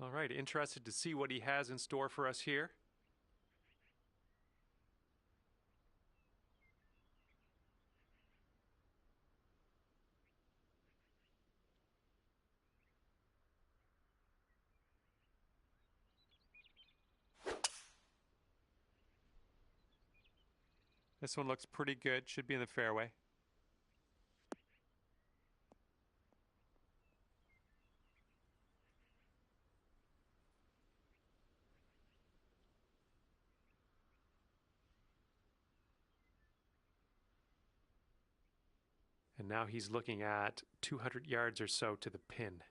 All right, interested to see what he has in store for us here. This one looks pretty good, should be in the fairway. And now he's looking at 200 yards or so to the pin.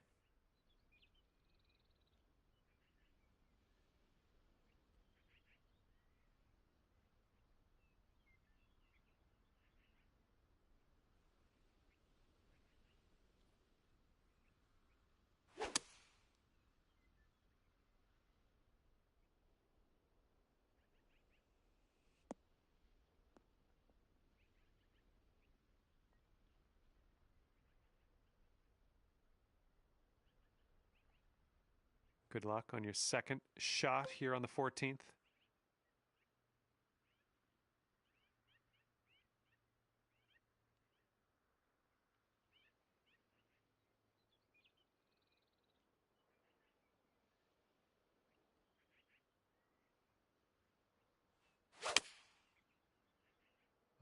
Good luck on your second shot here on the 14th.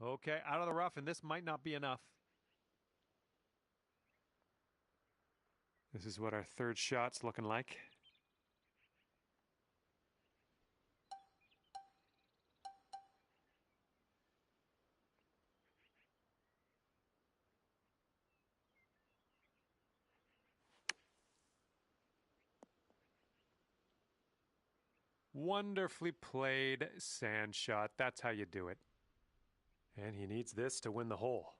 Okay, out of the rough, and this might not be enough. This is what our third shot's looking like. Wonderfully played sand shot. That's how you do it. And he needs this to win the hole.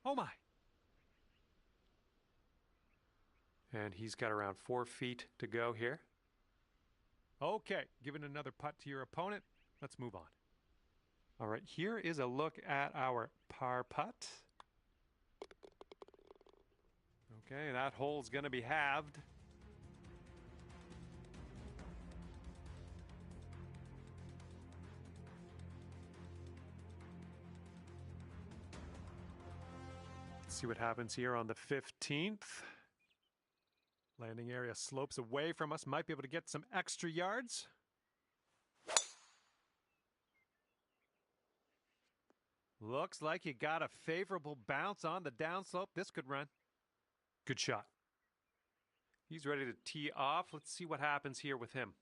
Oh my! And he's got around 4 feet to go here. Okay, giving another putt to your opponent. Let's move on. All right, here is a look at our par putt. Okay, that hole's going to be halved. Let's see what happens here on the 15th. Landing area slopes away from us. Might be able to get some extra yards. Looks like you got a favorable bounce on the downslope. This could run. Good shot. He's ready to tee off. Let's see what happens here with him.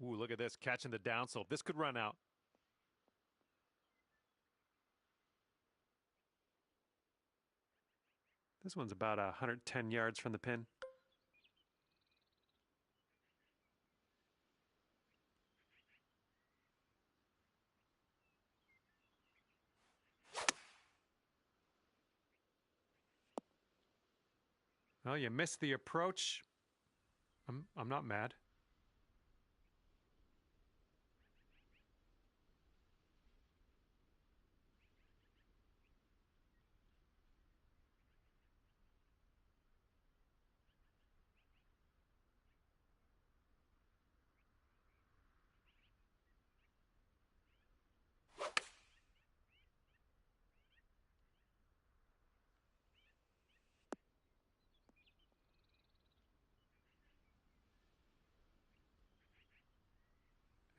Ooh, look at this, catching the downslope. This could run out. This one's about 110 yards from the pin. Well, you missed the approach. I'm not mad.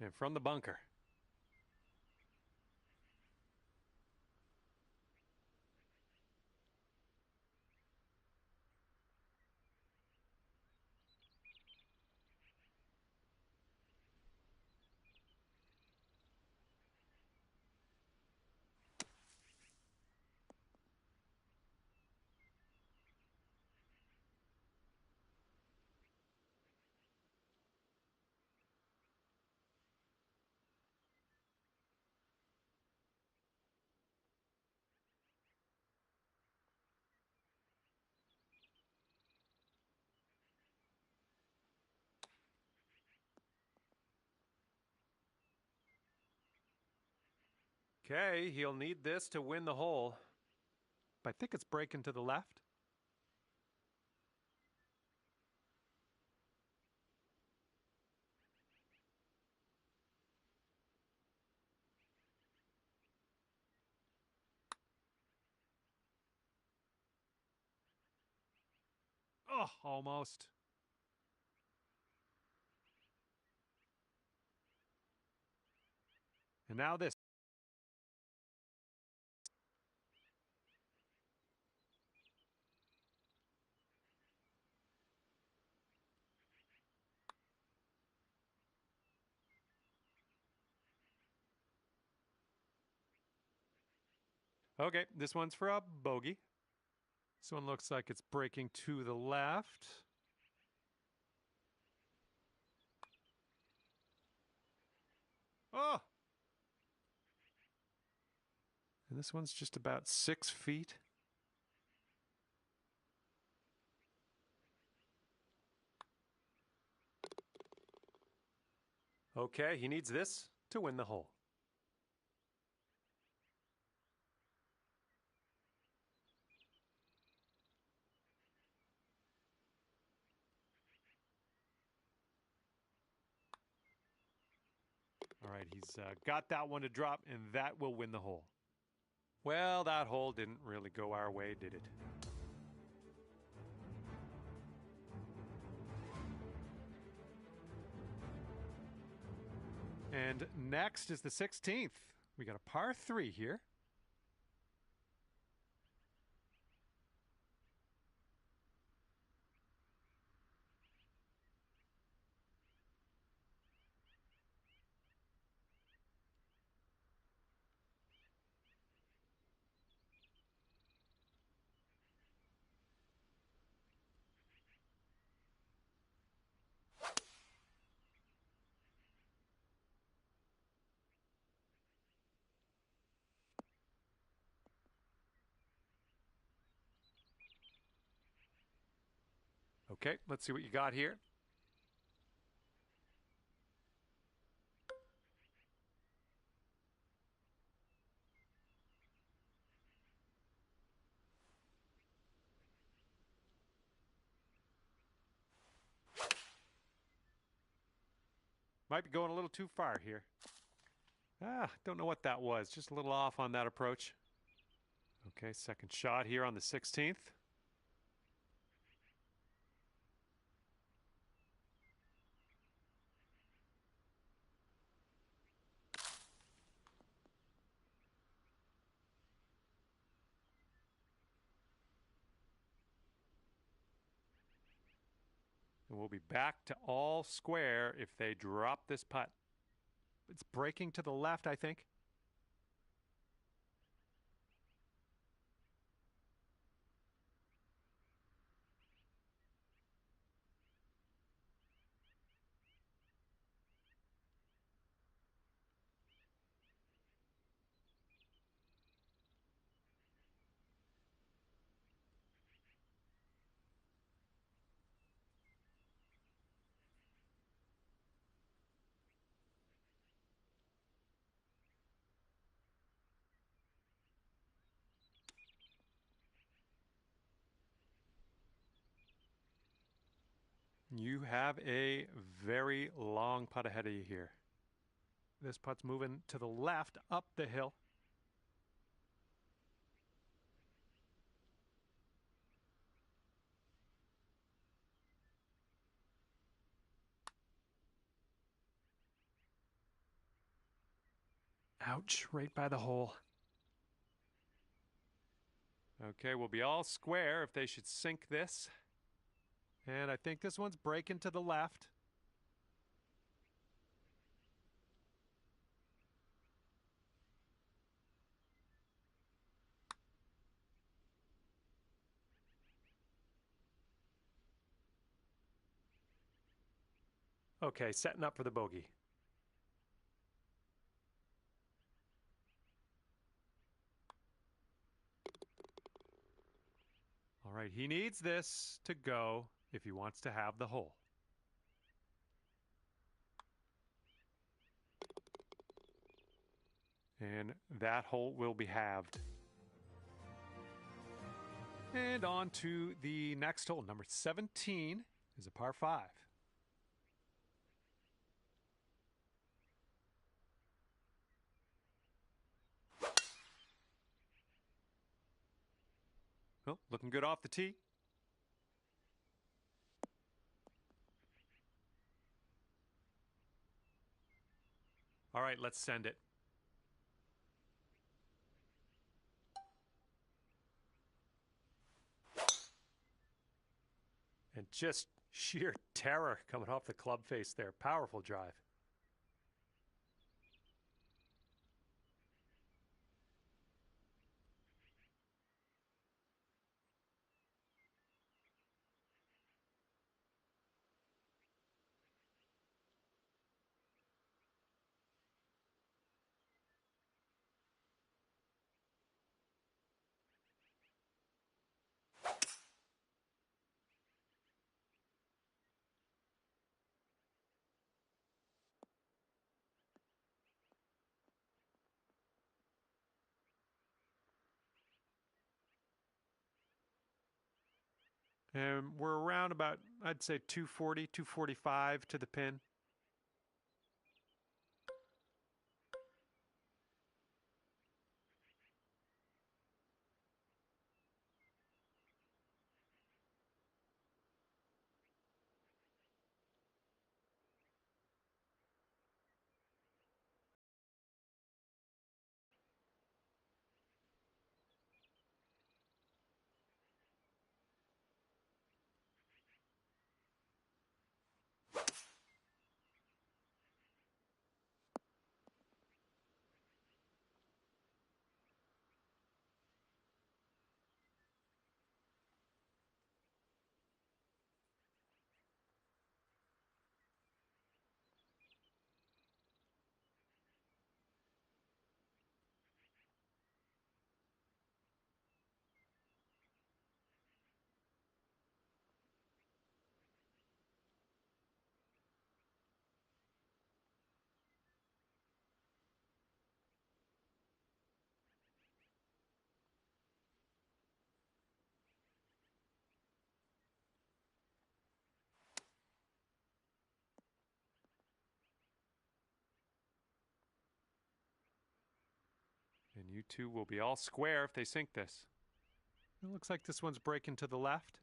And from the bunker. Okay, he'll need this to win the hole. I think it's breaking to the left. Oh, almost. And now this. Okay, this one's for a bogey. This one looks like it's breaking to the left. Oh! And this one's just about 6 feet. Okay, he needs this to win the hole. All right, he's got that one to drop, and that will win the hole. Well, that hole didn't really go our way, did it? And next is the 16th. We got a par 3 here. Okay, let's see what you got here. Might be going a little too far here. Don't know what that was. Just a little off on that approach. Okay, second shot here on the 16th. And we'll be back to all square if they drop this putt. It's breaking to the left, I think. You have a very long putt ahead of you here. This putt's moving to the left up the hill. Ouch, right by the hole. Okay, we'll be all square if they should sink this. And I think this one's breaking to the left. Okay, setting up for the bogey. All right, he needs this to go if he wants to have the hole. And that hole will be halved. And on to the next hole. Number 17 is a par 5. Oh, looking good off the tee. All right, let's send it. And just sheer terror coming off the club face there. Powerful drive. And we're around about, I'd say 240, 245 to the pin. And you two will be all square if they sink this. It looks like this one's breaking to the left.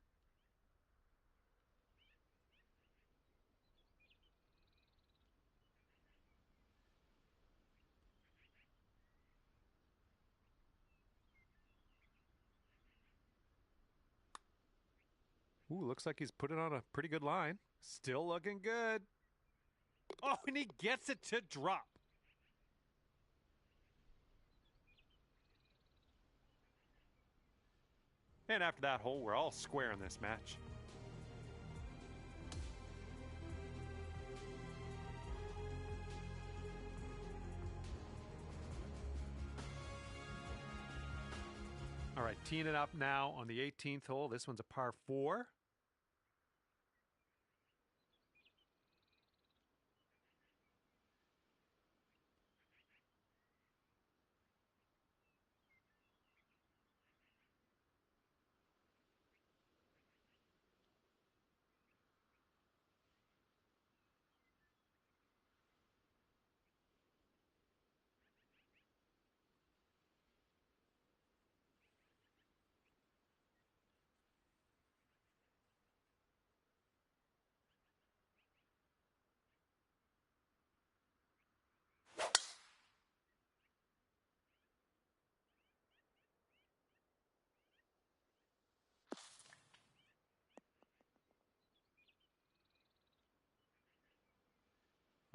Ooh, looks like he's put it on a pretty good line. Still looking good. Oh, and he gets it to drop. And after that hole, we're all square in this match. All right, teeing it up now on the 18th hole. This one's a par 4.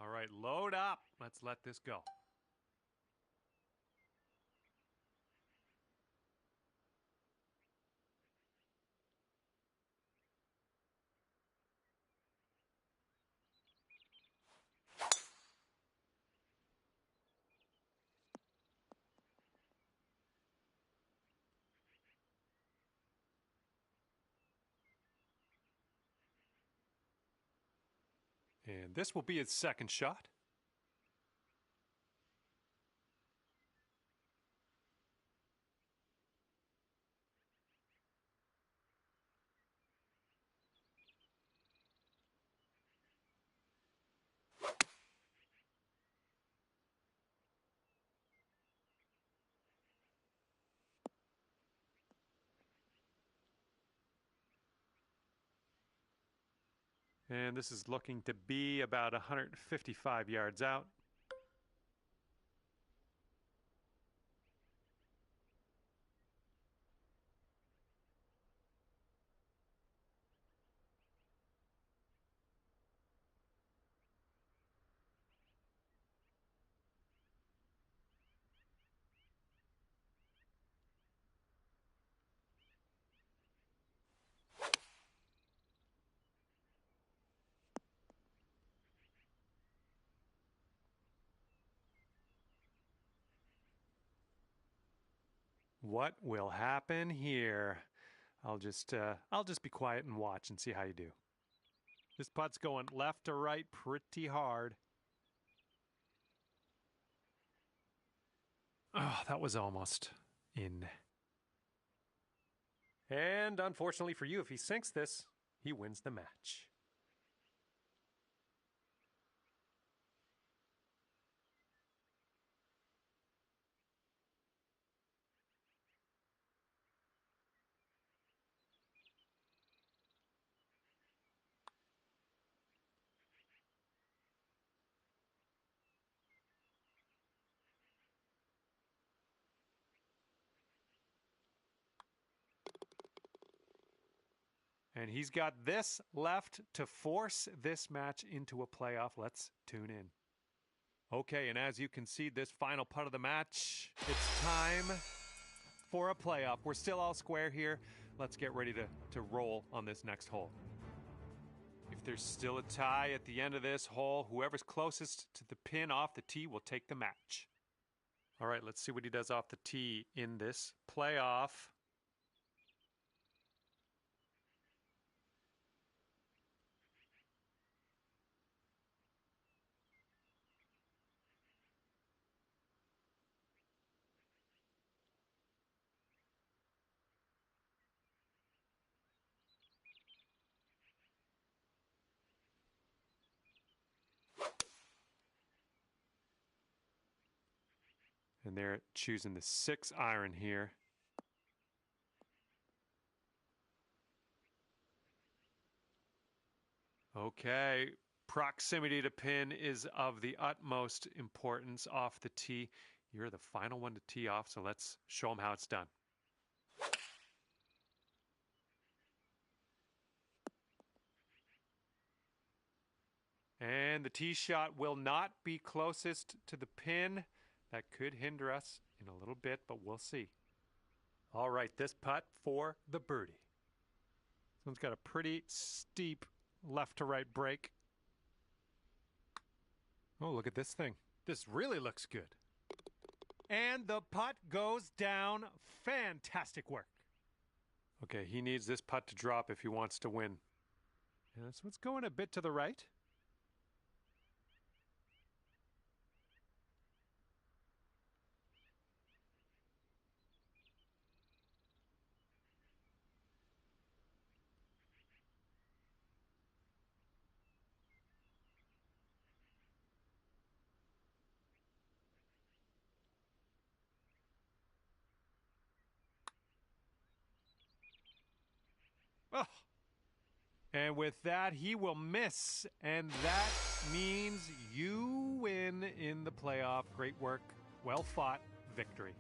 All right, load up. Let's let this go. And this will be his second shot. And this is looking to be about 155 yards out. What will happen here? I'll just be quiet and watch and see how you do. This putt's going left to right pretty hard. Oh, that was almost in. And unfortunately for you, if he sinks this, he wins the match. And he's got this left to force this match into a playoff. Let's tune in. Okay, and as you can see, this final putt of the match, it's time for a playoff. We're still all square here. Let's get ready to roll on this next hole. If there's still a tie at the end of this hole, whoever's closest to the pin off the tee will take the match. All right, let's see what he does off the tee in this playoff. And they're choosing the 6-iron here. Okay, proximity to pin is of the utmost importance off the tee. You're the final one to tee off, so let's show them how it's done. And the tee shot will not be closest to the pin. That could hinder us in a little bit, but we'll see. All right, this putt for the birdie. This one's got a pretty steep left to right break. Oh, look at this thing. This really looks good. And the putt goes down. Fantastic work. Okay, he needs this putt to drop if he wants to win. Yeah, so it's going a bit to the right. Oh. And with that, he will miss. And that means you win in the playoff. Great work. Well fought. Victory.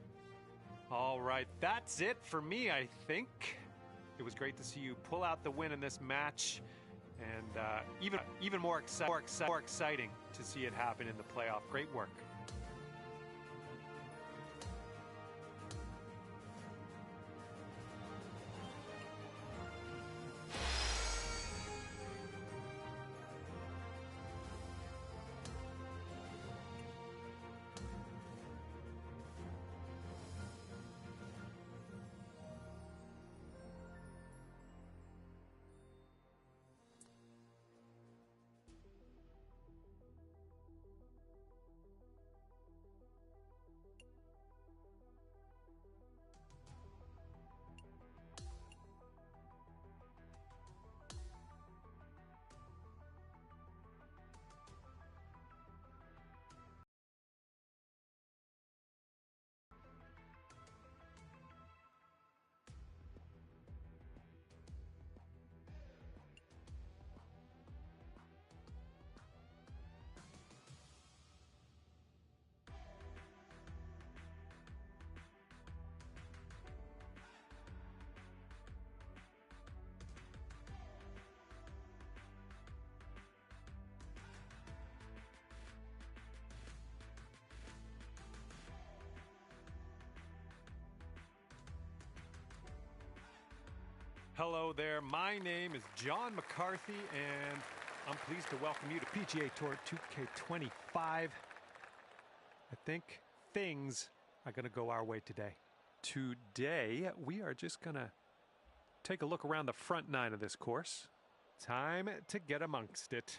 All right. That's it for me, I think. It was great to see you pull out the win in this match. And even more exciting to see it happen in the playoff. Great work. Hello there, my name is John McCarthy, and I'm pleased to welcome you to PGA Tour 2K25. I think things are going to go our way today. Today, we are just going to take a look around the front nine of this course. Time to get amongst it.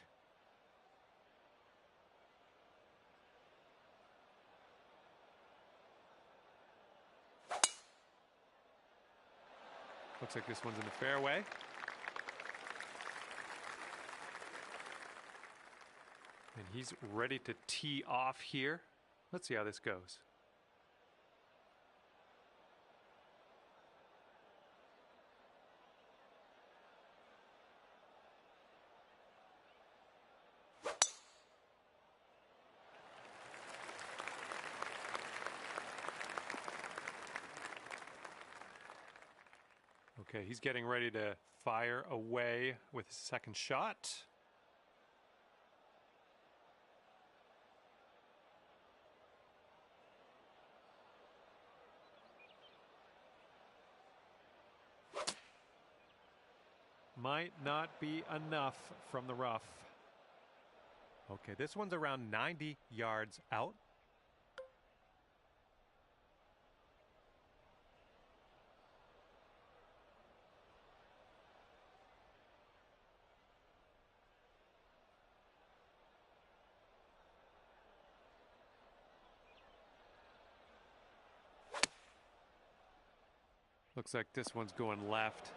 Looks like this one's in the fairway. And he's ready to tee off here. Let's see how this goes. Okay, he's getting ready to fire away with his second shot. Might not be enough from the rough. Okay, this one's around 90 yards out. Looks like this one's going left.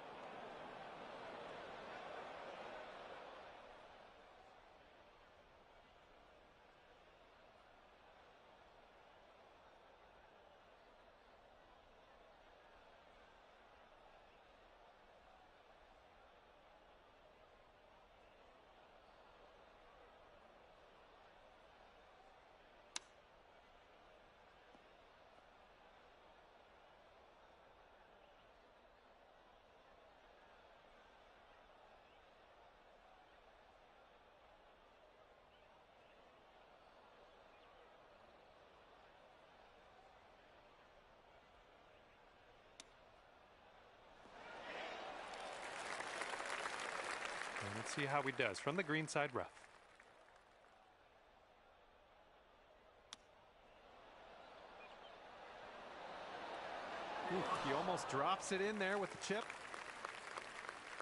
And let's see how he does from the greenside rough. Ooh, he almost drops it in there with the chip.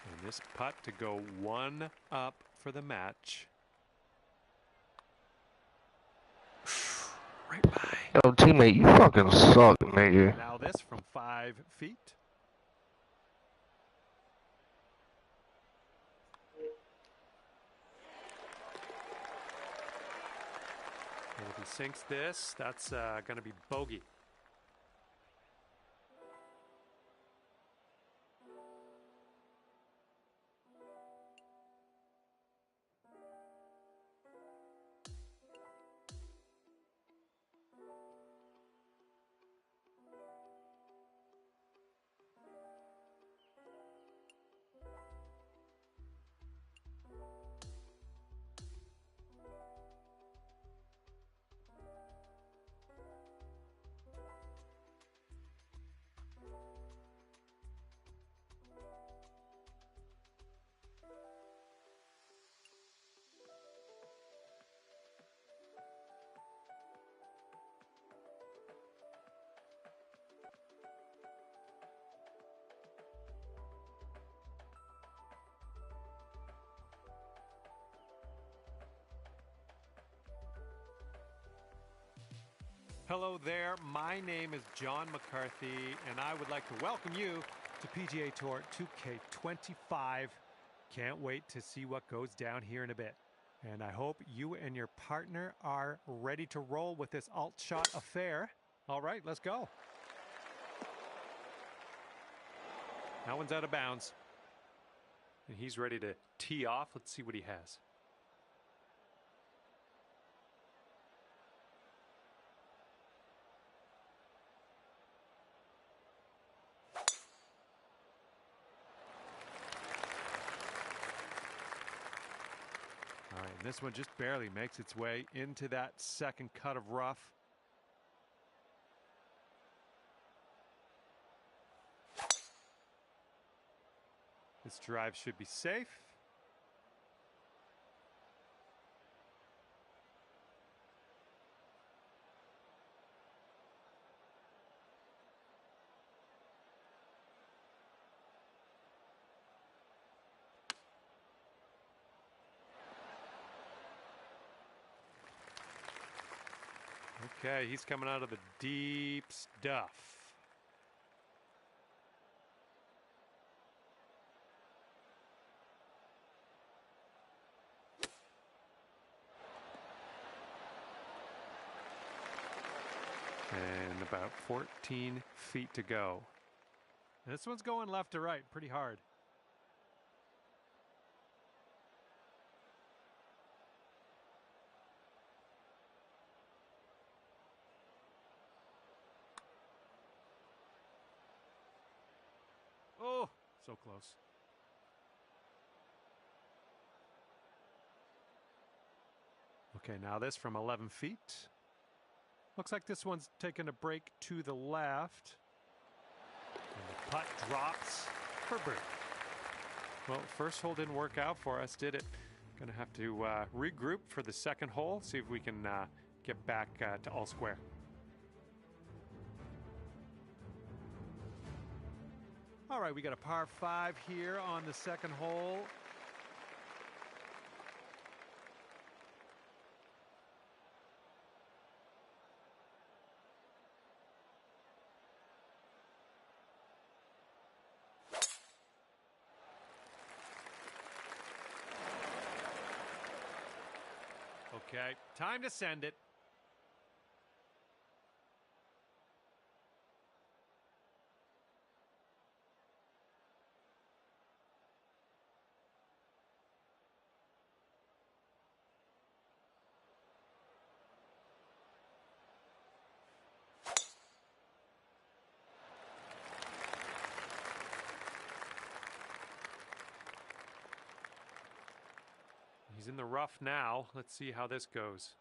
And this putt to go one up for the match. Right by. Yo, teammate, you fucking suck, nigga. Now this from 5 feet. And if he sinks this, that's going to be bogey. Hello there, my name is John McCarthy, and I would like to welcome you to PGA Tour 2K25. Can't wait to see what goes down here in a bit. And I hope you and your partner are ready to roll with this alt shot affair. All right, let's go. That one's out of bounds. And he's ready to tee off. Let's see what he has. All right, and this one just barely makes its way into that second cut of rough. This drive should be safe. Okay, he's coming out of the deep stuff. And about 14 feet to go. This one's going left to right pretty hard. Oh, so close. Okay, now this from 11 feet. Looks like this one's taking a break to the left. And the putt drops for birdie. Well, first hole didn't work out for us, did it? Gonna have to regroup for the second hole, see if we can get back to all square. All right, we got a par 5 here on the second hole. Okay, time to send it. He's in the rough now. Let's see how this goes.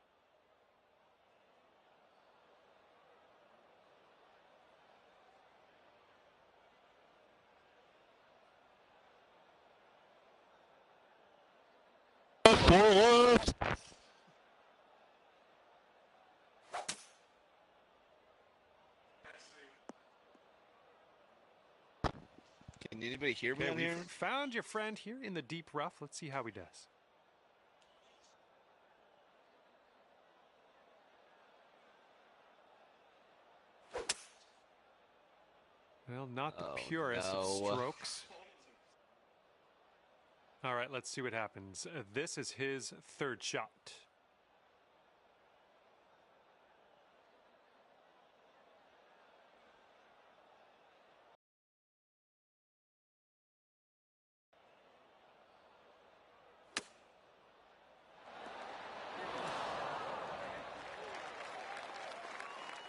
Can anybody hear me Okay, on we here? found your friend here in the deep rough. Let's see how he does. Well, not the purest of strokes. All right, let's see what happens. This is his third shot.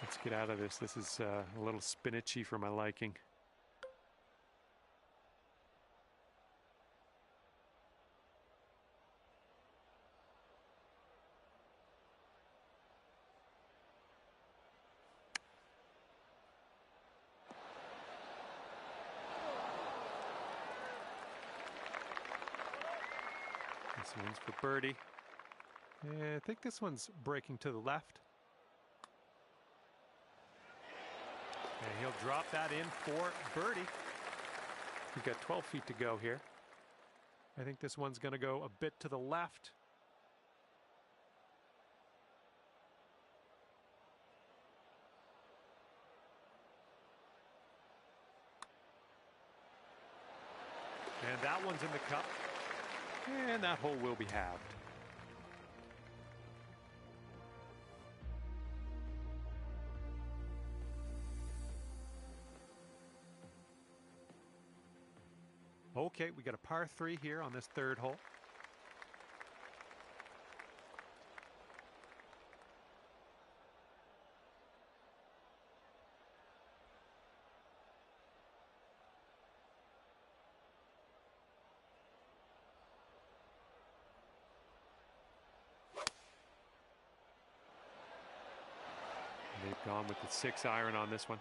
Let's get out of this. This is a little spinachy for my liking. This one's for birdie. I think this one's breaking to the left. And he'll drop that in for birdie. We've got 12 feet to go here. I think this one's going to go a bit to the left. And that one's in the cup. And that hole will be halved. Okay, we got a par 3 here on this third hole. They've gone with the 6-iron on this one.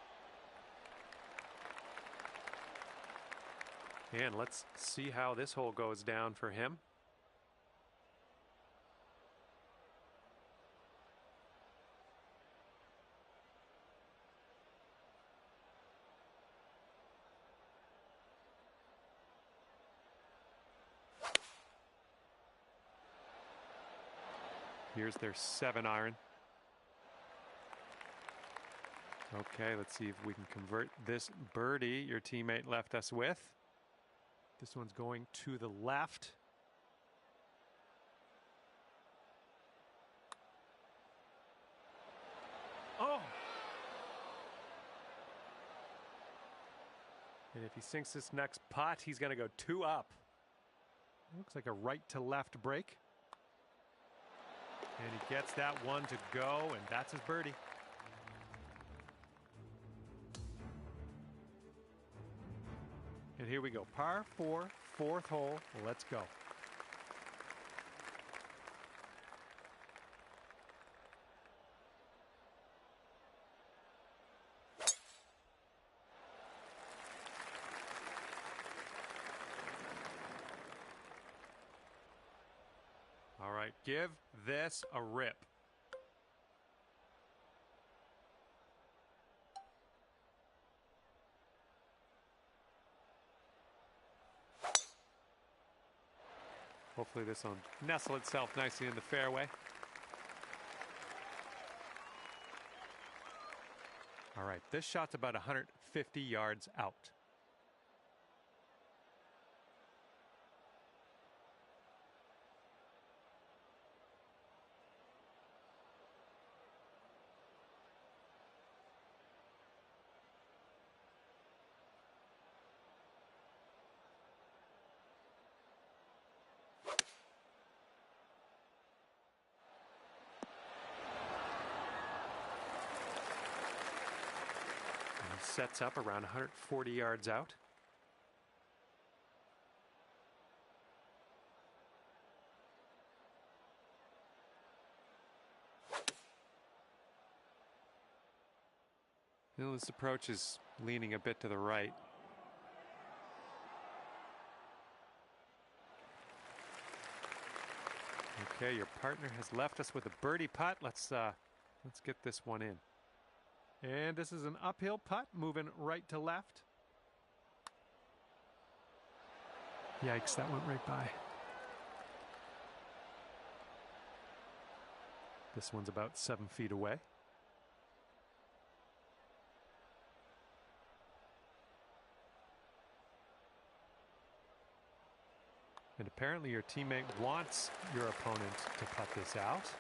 And let's see how this hole goes down for him. Here's their 7-iron. Okay, let's see if we can convert this birdie your teammate left us with. This one's going to the left. Oh! And if he sinks this next putt, he's going to go 2 up. Looks like a right to left break. And he gets that one to go, and that's his birdie. And here we go. Par 4, 4th hole. Let's go. All right, give this a rip. Hopefully this will nestle itself nicely in the fairway. All right, this shot's about 150 yards out. Sets up around 140 yards out. Well, this approach is leaning a bit to the right. Okay, your partner has left us with a birdie putt. Let's get this one in. And this is an uphill putt, moving right to left. Yikes, that went right by. This one's about 7 feet away. And apparently your teammate wants your opponent to putt this out.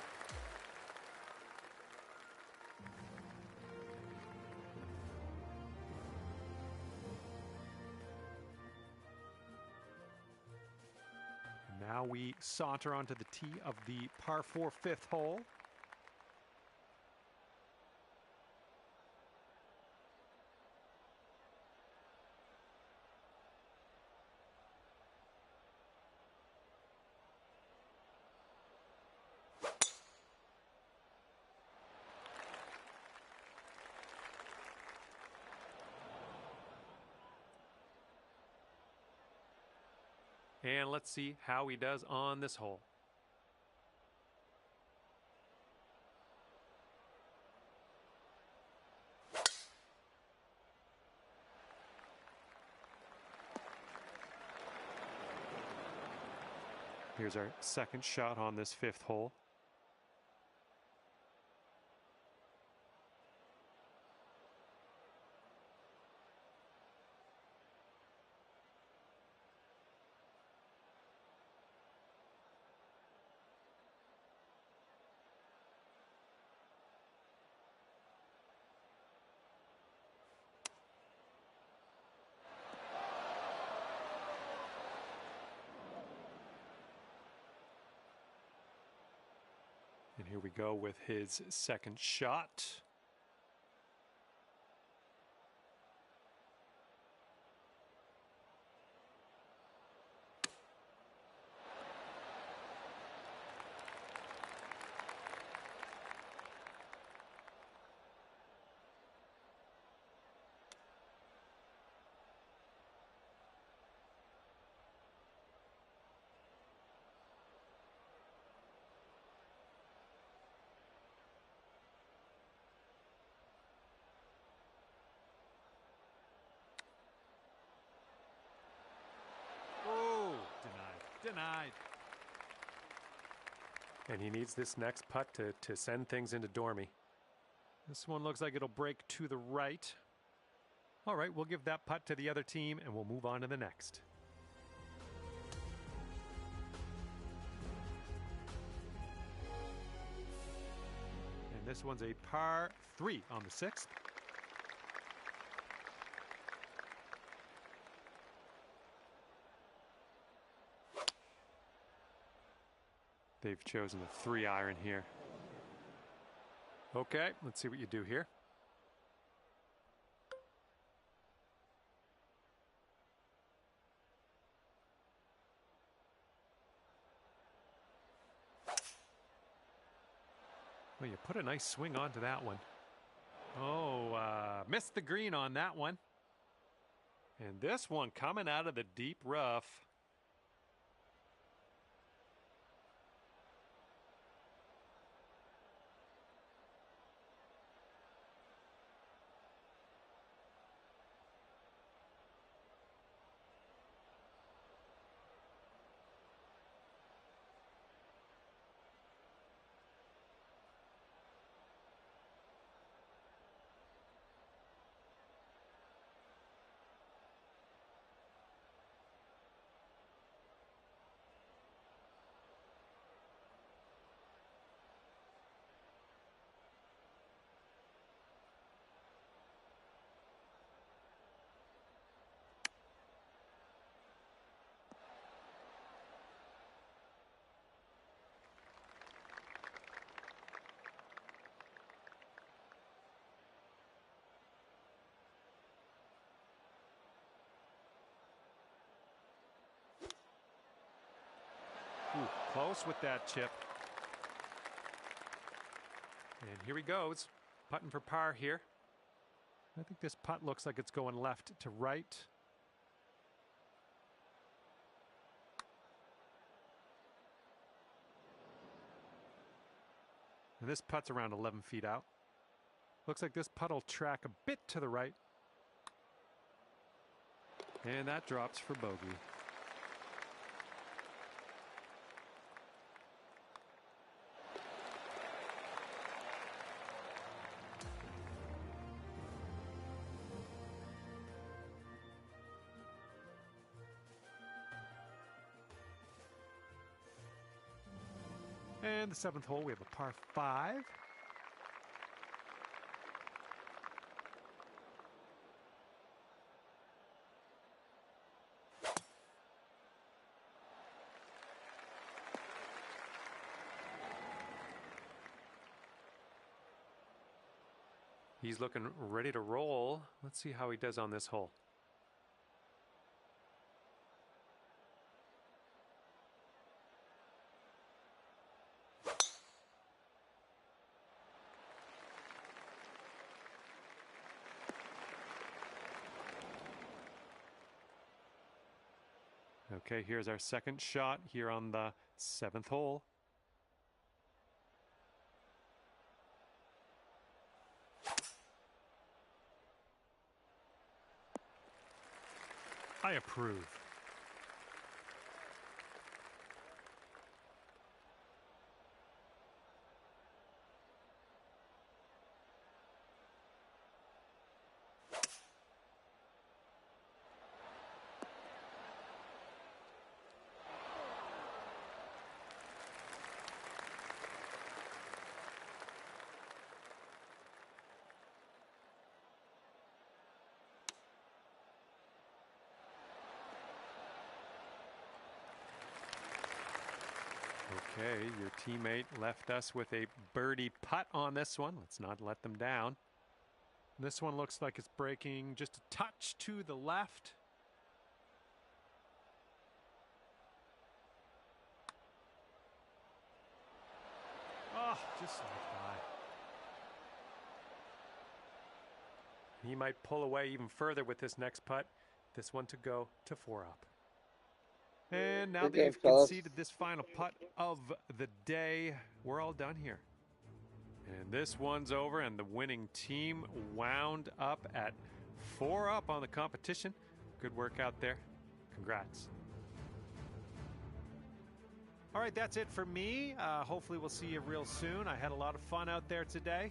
Now we saunter onto the tee of the par 4 5th hole. And let's see how he does on this hole. Here's our second shot on this 5th hole. And here we go with his second shot. Denied. And he needs this next putt to send things into Dormy. This one looks like it'll break to the right. All right, we'll give that putt to the other team, and we'll move on to the next. And this one's a par 3 on the 6th. They've chosen a 3-iron here. Okay, let's see what you do here. Well, you put a nice swing onto that one. Oh, missed the green on that one. And this one coming out of the deep rough. Ooh, close with that chip. And here he goes, putting for par here. I think this putt looks like it's going left to right. And this putt's around 11 feet out. Looks like this putt will track a bit to the right. And that drops for bogey. And the 7th hole, we have a par 5. He's looking ready to roll. Let's see how he does on this hole. Okay, here's our second shot here on the 7th hole. I approve. Okay, your teammate left us with a birdie putt on this one. Let's not let them down. This one looks like it's breaking just a touch to the left. Oh, just like that. He might pull away even further with this next putt. This one to go to 4 up. And now that you've conceded this final putt of the day, we're all done here. And this one's over, and the winning team wound up at 4 up on the competition. Good work out there. Congrats. All right, that's it for me. Hopefully we'll see you real soon. I had a lot of fun out there today.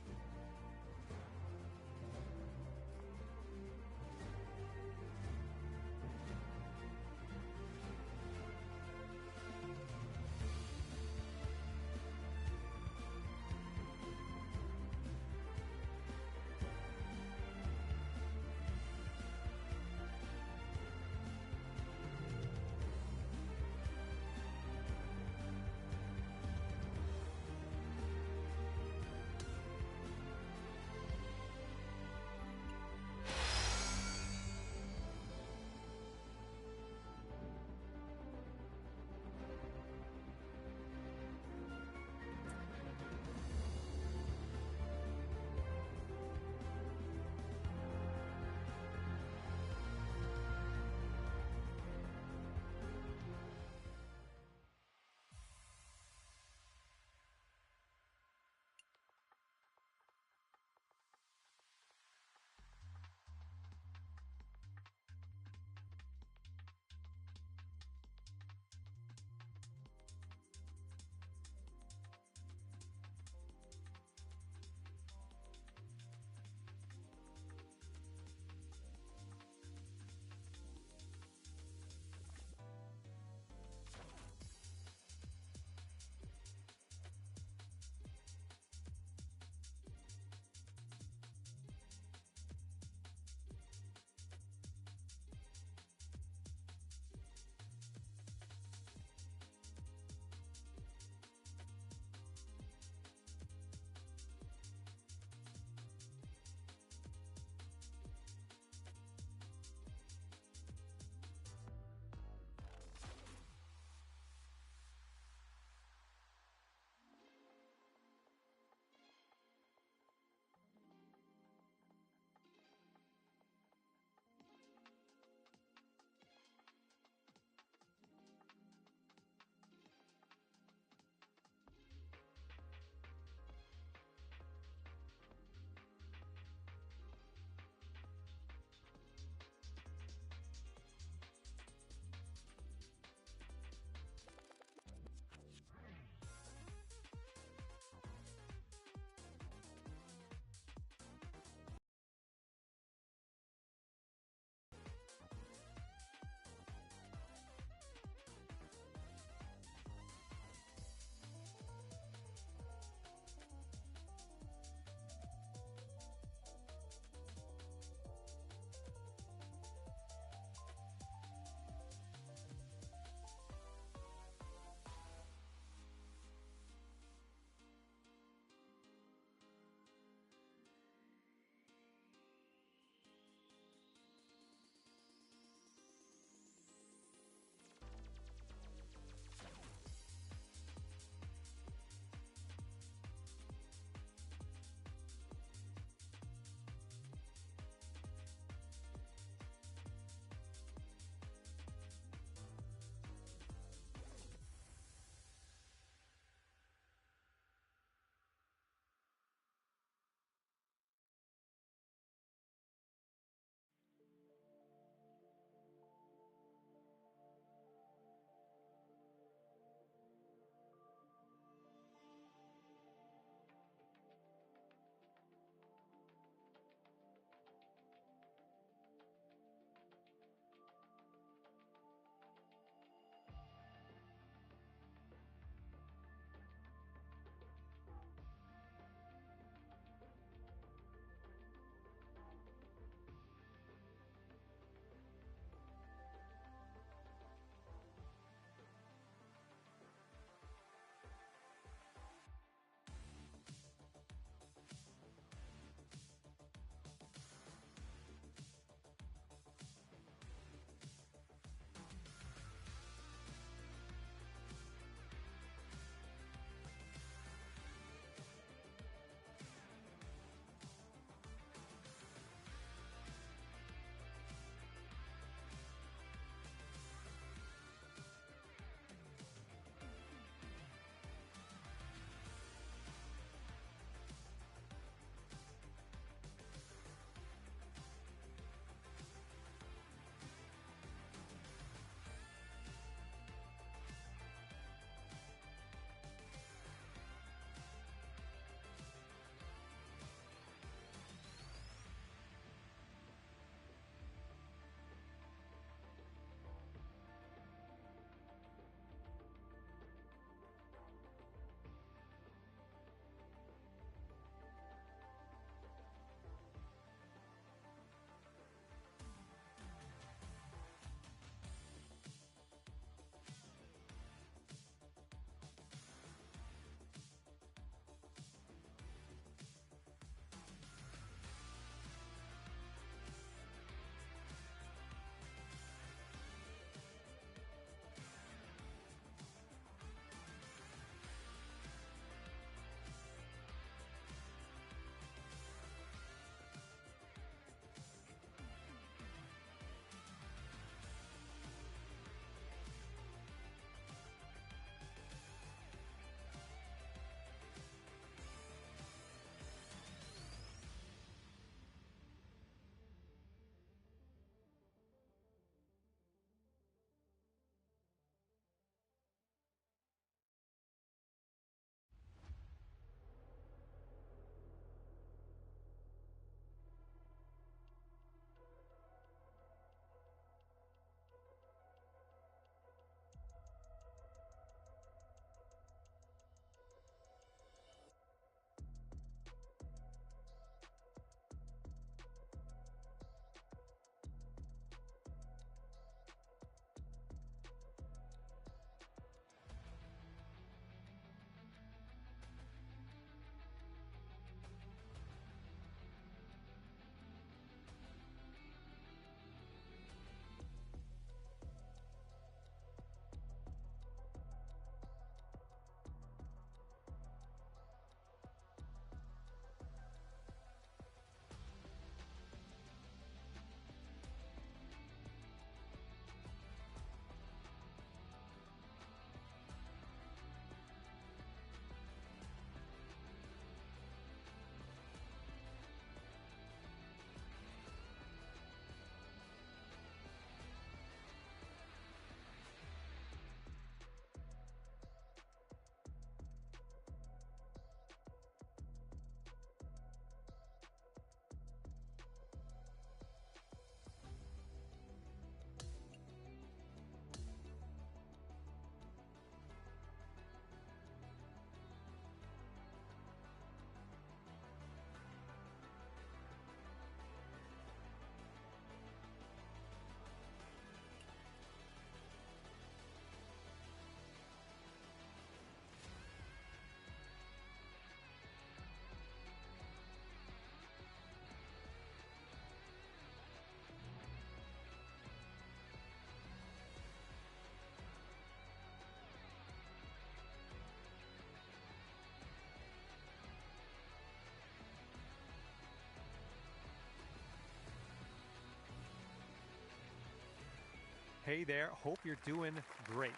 Hey there, hope you're doing great.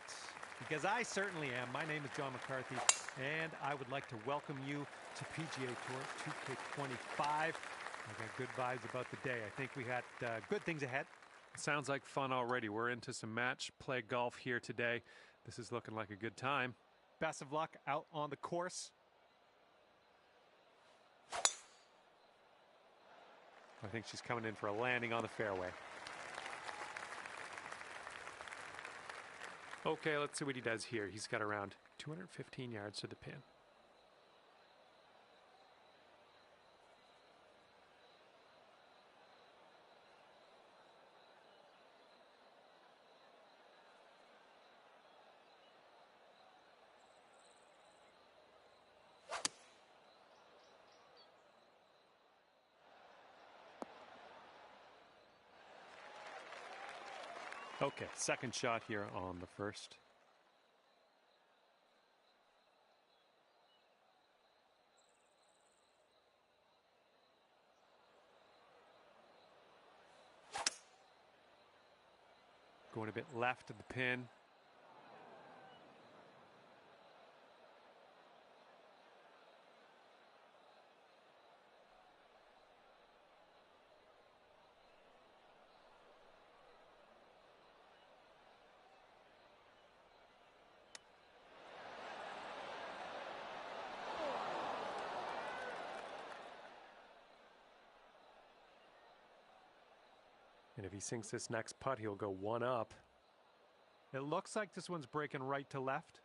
Because I certainly am. My name is John McCarthy, and I would like to welcome you to PGA Tour 2K25. I got good vibes about the day. I think we got good things ahead. Sounds like fun already. We're into some match play golf here today. This is looking like a good time. Best of luck out on the course. I think she's coming in for a landing on the fairway. Okay, let's see what he does here. He's got around 215 yards to the pin. Okay, second shot here on the first. Going a bit left of the pin. And if he sinks this next putt, he'll go one up. It looks like this one's breaking right to left.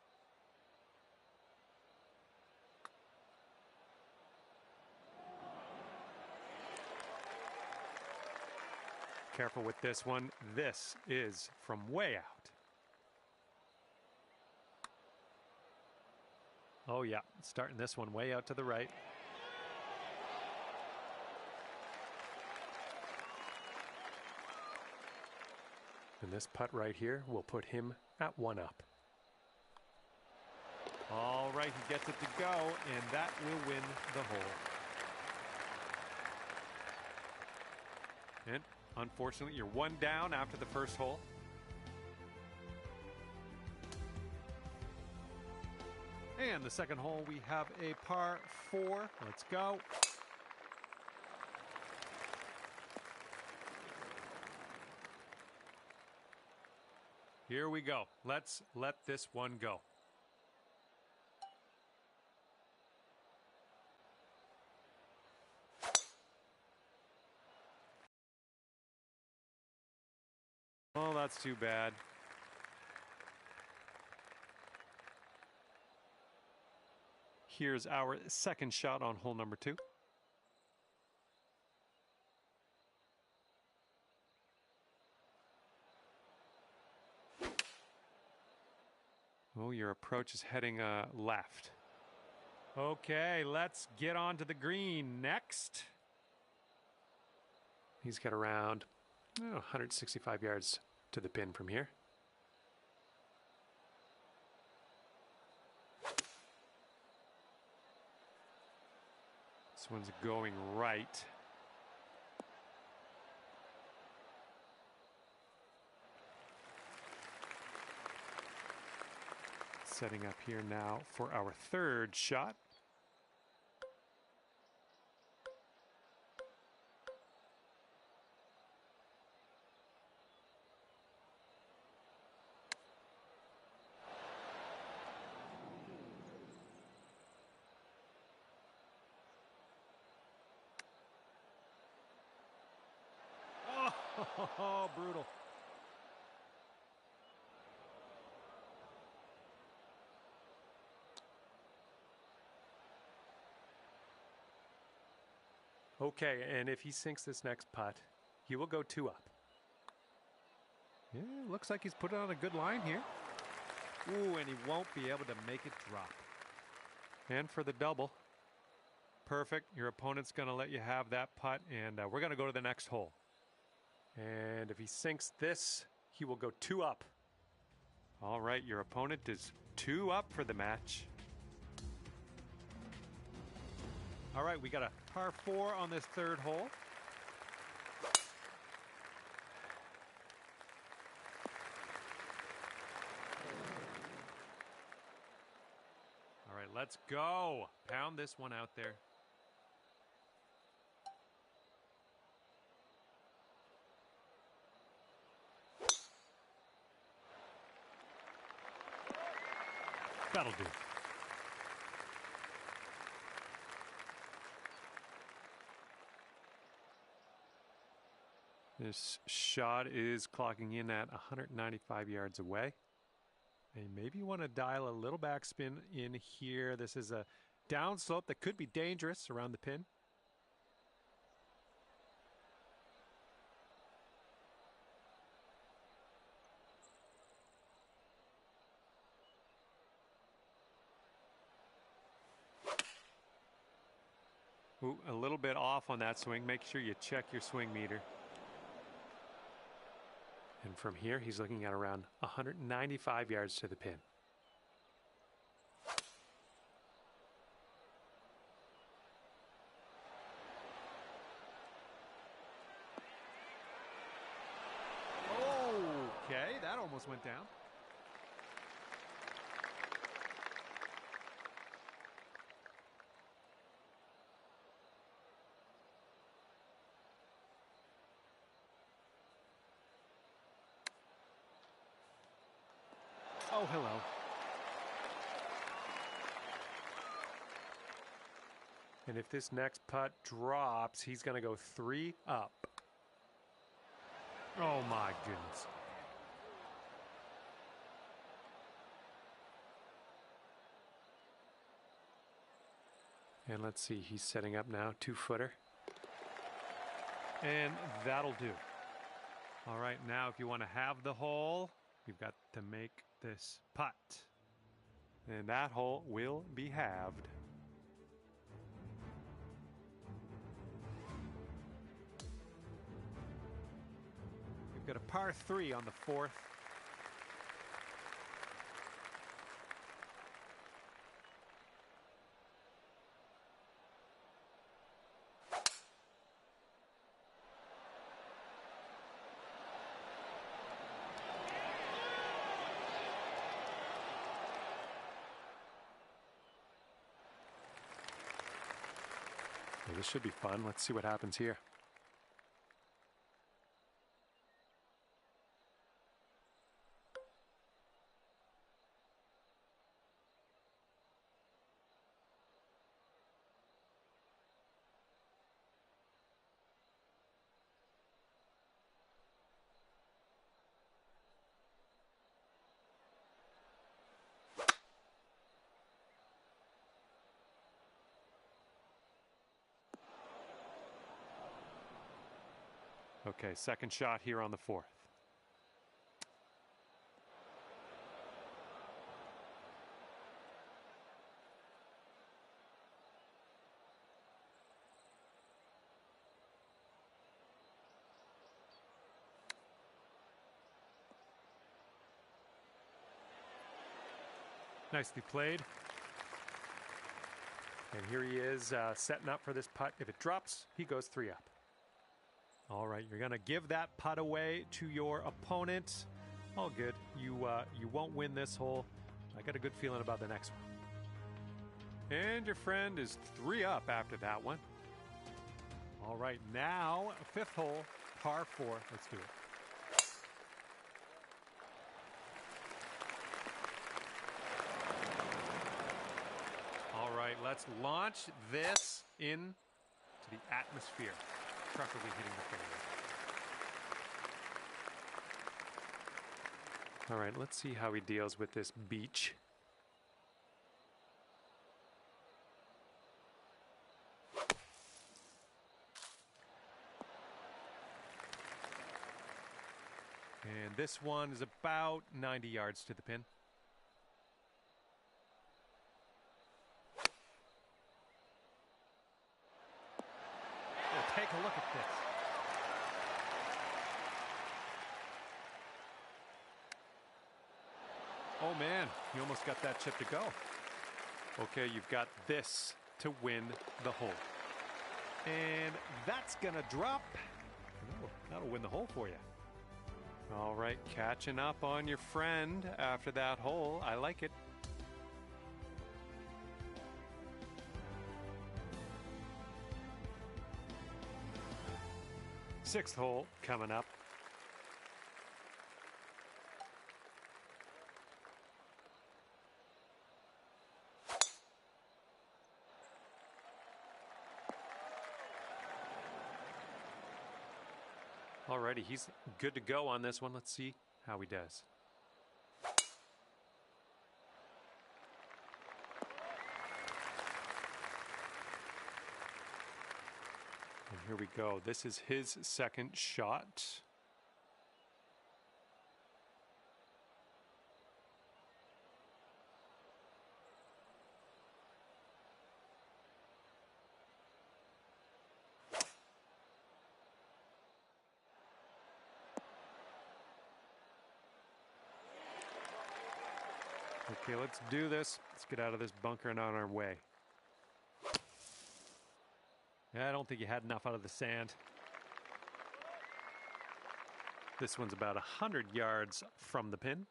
Careful with this one. This is from way out. Oh yeah, starting this one way out to the right. And this putt right here will put him at one up. All right, he gets it to go, and that will win the hole. And unfortunately, you're one down after the first hole. And the second hole, we have a par 4. Let's go. Here we go. Let's let this one go. Oh, that's too bad. Here's our second shot on hole number 2. Oh, your approach is heading left. Okay, let's get on to the green next. He's got around 165 yards to the pin from here. This one's going right. Setting up here now for our third shot. Oh, brutal. Okay, and if he sinks this next putt, he will go 2 up. Yeah, looks like he's put on a good line here. Ooh, and he won't be able to make it drop. And for the double. Perfect. Your opponent's going to let you have that putt, and we're going to go to the next hole. And if he sinks this, he will go 2 up. All right, your opponent is 2 up for the match. All right, we got a par 4 on this third hole. let's go. Pound this one out there. That'll do. This shot is clocking in at 195 yards away. And maybe you want to dial a little backspin in here. This is a downslope that could be dangerous around the pin. Ooh, a little bit off on that swing. Make sure you check your swing meter. And from here, he's looking at around 195 yards to the pin. Okay, that almost went down. Oh, hello. And if this next putt drops, he's going to go 3 up. Oh, my goodness. And let's see, he's setting up now, 2-footer. And that'll do. All right, now if you want to have the hole, you've got to make this putt. And that hole will be halved. We've got a par 3 on the 4th. Well, this should be fun. Let's see what happens here. Okay, second shot here on the 4th. Nicely played. And here he is setting up for this putt. If it drops, he goes 3 up. All right, you're going to give that putt away to your opponent. All good. You won't win this hole. I got a good feeling about the next one. And your friend is 3 up after that one. All right, now 5th hole, par 4. Let's do it. All right, let's launch this into the atmosphere. Preferably hitting the fairway. All right, let's see how he deals with this beach. And this one is about 90 yards to the pin. Take a look at this. Oh man, you almost got that chip to go. Okay, you've got this to win the hole. And that's gonna drop. That'll win the hole for you. All right, catching up on your friend after that hole. I like it. 6th hole coming up. Alrighty, he's good to go on this one. Let's see how he does. And here we go. This is his second shot. Okay, let's do this. Let's get out of this bunker and on our way. Yeah, I don't think he had enough out of the sand. This one's about 100 yards from the pin.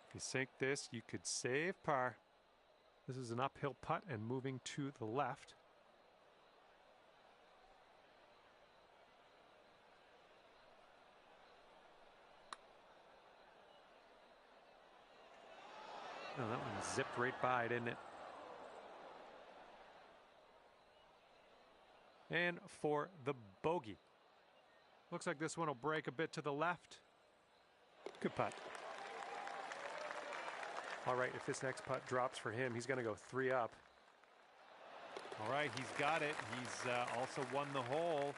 If you sink this, you could save par. This is an uphill putt and moving to the left. Oh, that one zipped right by, didn't it? And for the bogey. Looks like this one will break a bit to the left. Good putt. All right, if this next putt drops for him, he's going to go 3 up. All right, he's got it. He's also won the hole.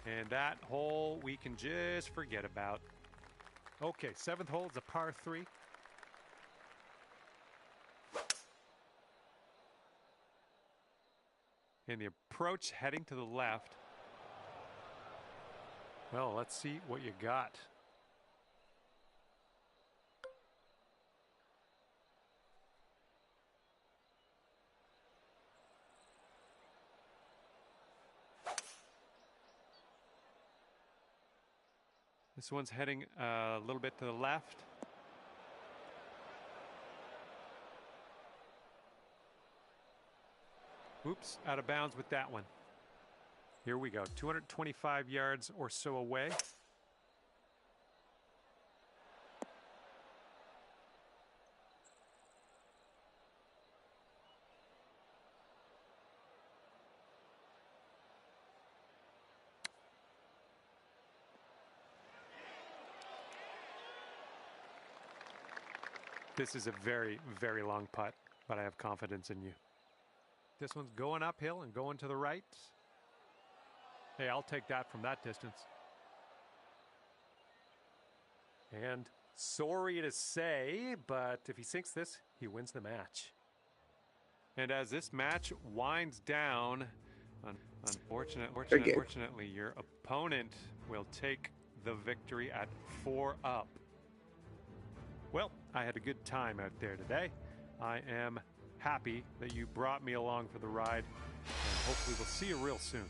And that hole we can just forget about. Okay, 7th hole is a par 3. And the approach heading to the left. Well, let's see what you got. This one's heading a little bit to the left. Oops, out of bounds with that one. Here we go, 225 yards or so away. This is a very, very long putt, but I have confidence in you. This one's going uphill and going to the right. Hey, I'll take that from that distance. And sorry to say, but if he sinks this, he wins the match. And as this match winds down, unfortunately, your opponent will take the victory at 4 up. Well, I had a good time out there today. I am happy that you brought me along for the ride, and hopefully we'll see you real soon.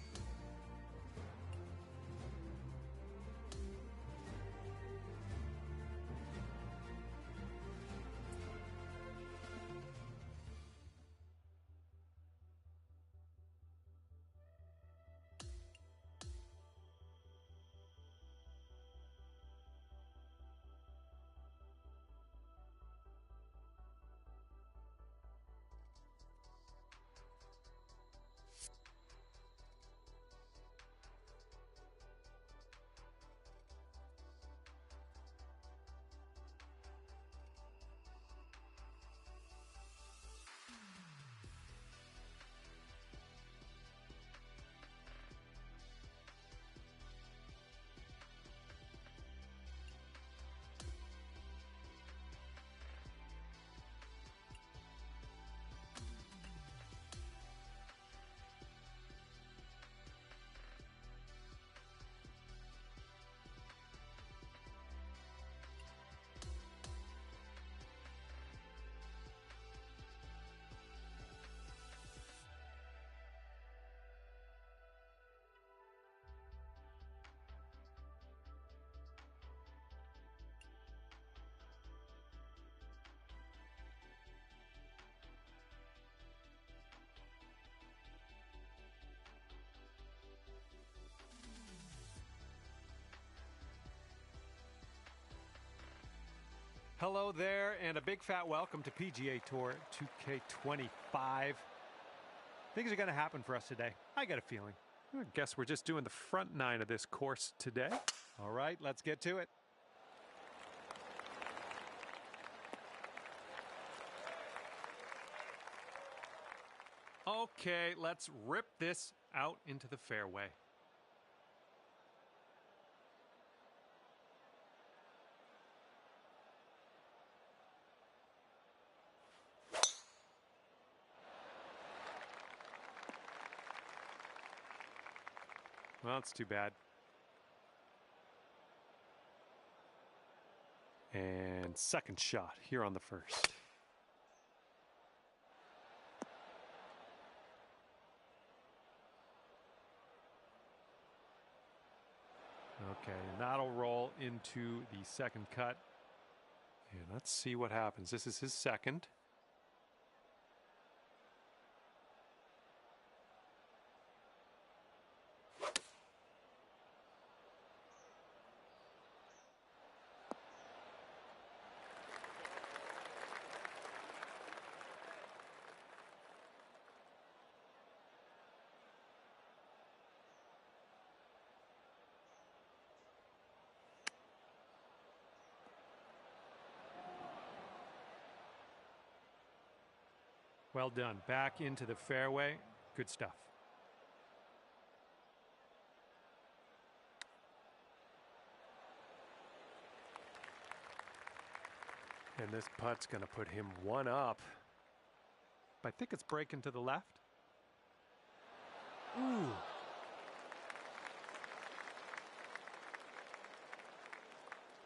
Hello there, and a big fat welcome to PGA Tour 2K25. Things are going to happen for us today. I got a feeling. I guess we're just doing the front nine of this course today. All right, let's get to it. Okay, let's rip this out into the fairway. Well, it's too bad. And second shot here on the first. Okay, and that'll roll into the second cut. And let's see what happens. This is his second. Well done. Back into the fairway. Good stuff. And this putt's going to put him one up. I think it's breaking to the left. Ooh.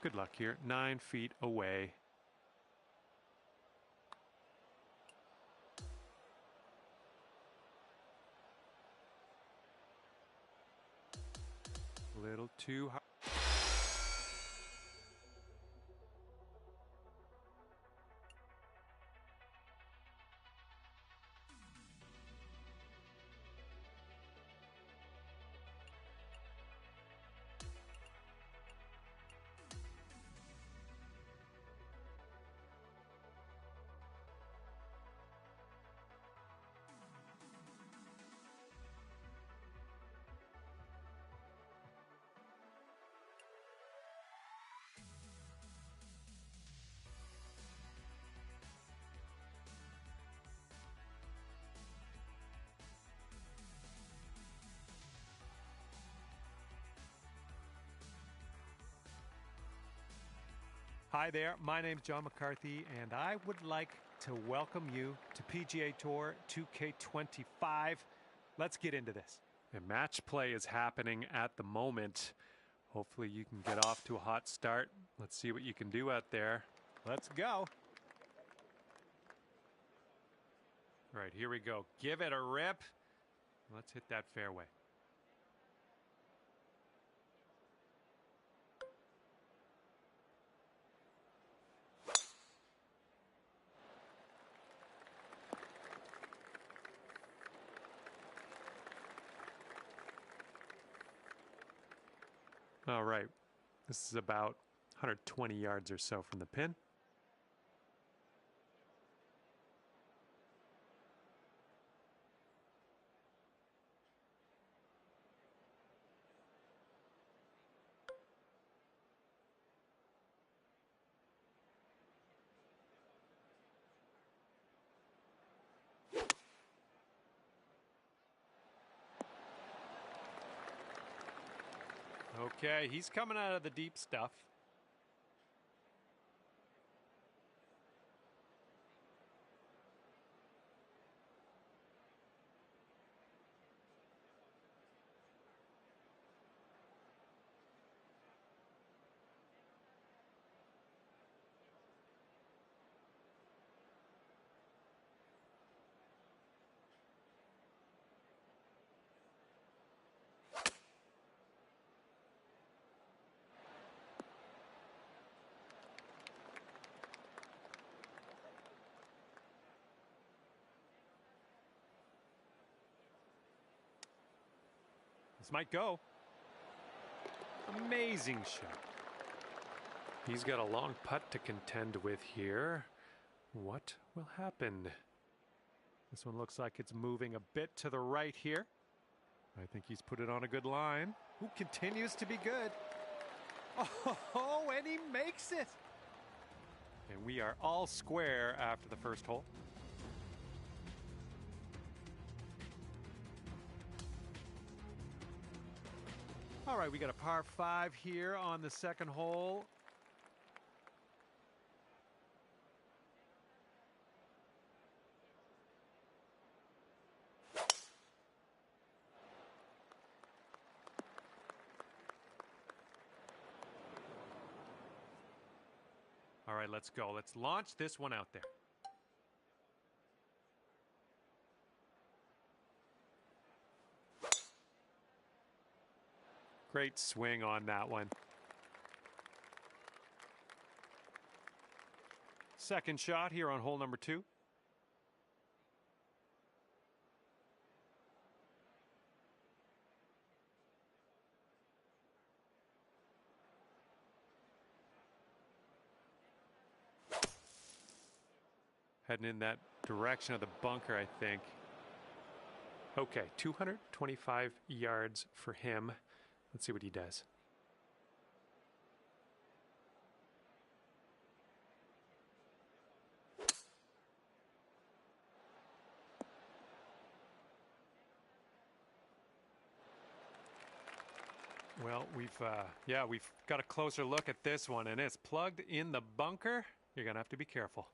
Good luck here. 9 feet away. A little too high. Hi there, my name's John McCarthy, and I would like to welcome you to PGA Tour 2K25. Let's get into this. And match play is happening at the moment. Hopefully you can get off to a hot start. Let's see what you can do out there. Let's go. All right, here we go. Give it a rip. Let's hit that fairway. All right, this is about 120 yards or so from the pin. Okay, he's coming out of the deep stuff. This might go. Amazing shot. He's got a long putt to contend with here. What will happen? This one looks like it's moving a bit to the right here. I think he's put it on a good line. Who continues to be good. Oh, and he makes it. And we are all square after the first hole. All right, we got a par 5 here on the second hole. All right, let's go. Let's launch this one out there. Great swing on that one. Second shot here on hole number 2. Heading in that direction of the bunker, I think. Okay, 225 yards for him. Let's see what he does. Well, we've got a closer look at this one, and it's plugged in the bunker. You're gonna have to be careful.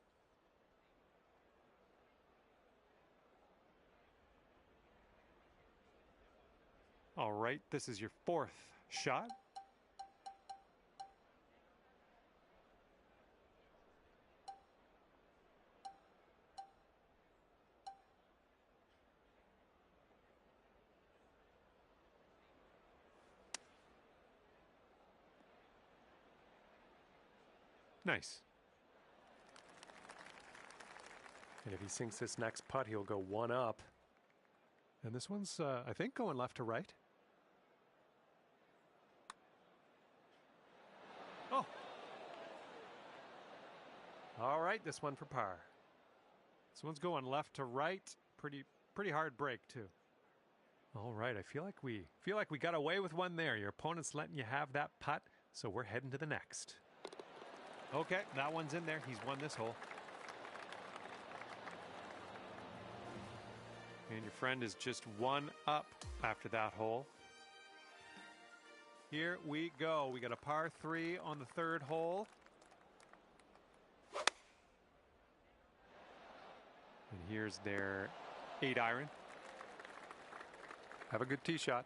All right, this is your 4th shot. Nice. And if he sinks this next putt, he'll go 1 up. And this one's, I think, going left to right. Oh. All right, this one for par. This one's going left to right. Pretty hard break too. All right, I feel like we got away with one there. Your opponent's letting you have that putt, so we're heading to the next. Okay, that one's in there. He's won this hole. And your friend is just 1 up after that hole. Here we go. We got a par 3 on the 3rd hole. And here's their 8-iron. Have a good tee shot.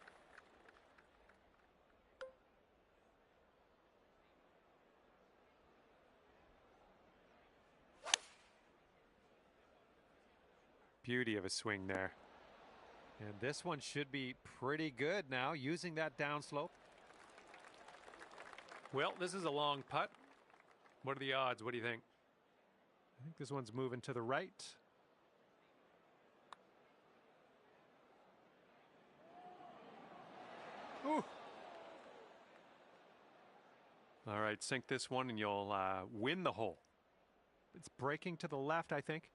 Beauty of a swing there. And this one should be pretty good now, using that downslope. Well, this is a long putt. What are the odds? What do you think? I think this one's moving to the right. Ooh. All right, sink this one and you'll win the hole. It's breaking to the left, I think.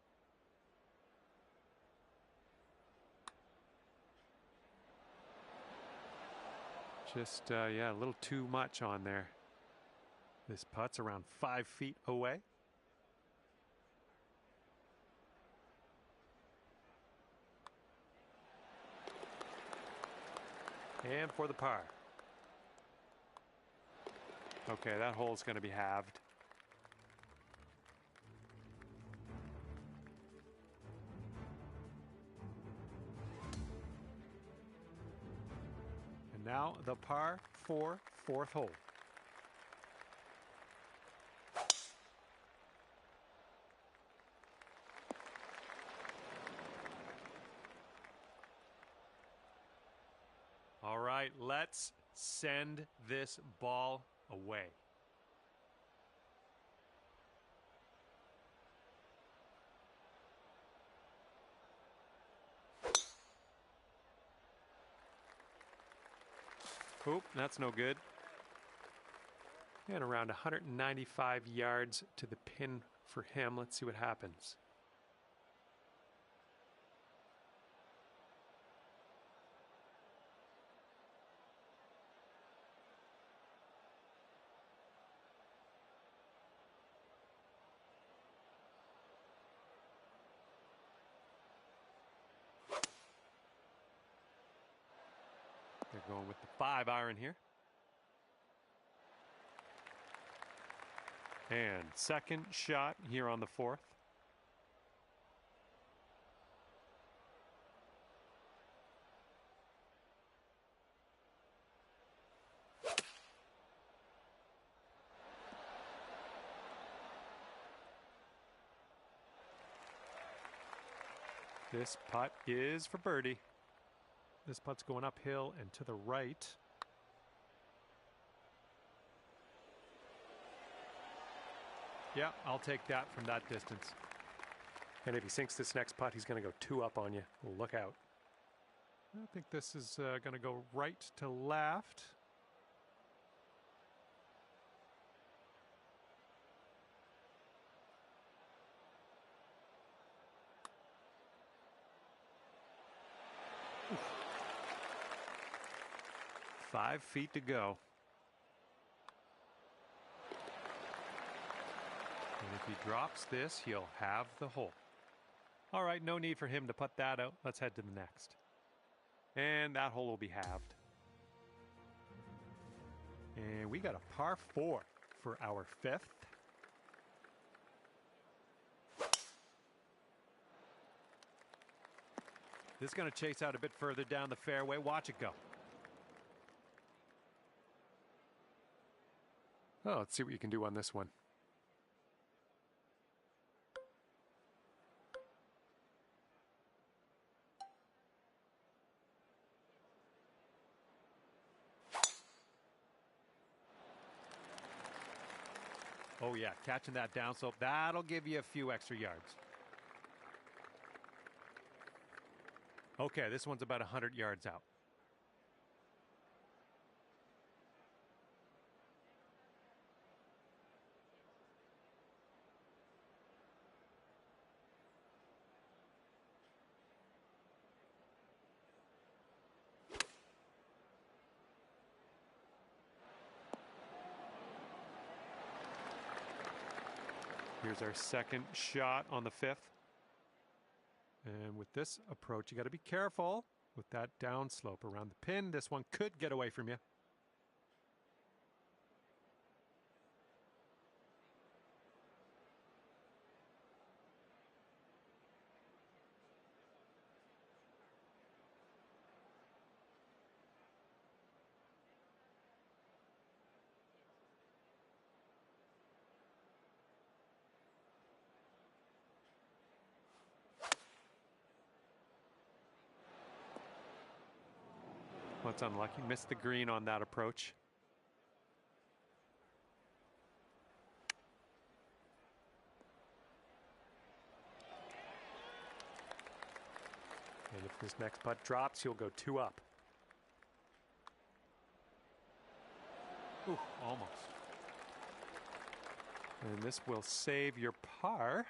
Just, yeah, a little too much on there. This putt's around 5 feet away. And for the par. Okay, that hole's going to be halved. And now the par 4 4th hole. All right, let's send this ball away. Oop, that's no good. And around 195 yards to the pin for him. Let's see what happens. They're going with the 5-iron here. And second shot here on the 4th. This putt is for birdie. This putt's going uphill and to the right. Yeah, I'll take that from that distance. And if he sinks this next putt, he's going to go 2 up on you. Look out. I think this is going to go right to left. Oof. 5 feet to go. And if he drops this, he'll have the hole. All right, no need for him to put that out. Let's head to the next. And that hole will be halved. And we got a par 4 for our 5th. This is going to chase out a bit further down the fairway. Watch it go. Oh, let's see what you can do on this one. Oh yeah, catching that downslope, that'll give you a few extra yards. Okay, this one's about 100 yards out. Here's our second shot on the 5th. And with this approach, you got to be careful with that downslope around the pin. This one could get away from you. Well, it's unlucky. Missed the green on that approach. And if this next putt drops, he'll go 2 up. Ooh, almost. And this will save your par.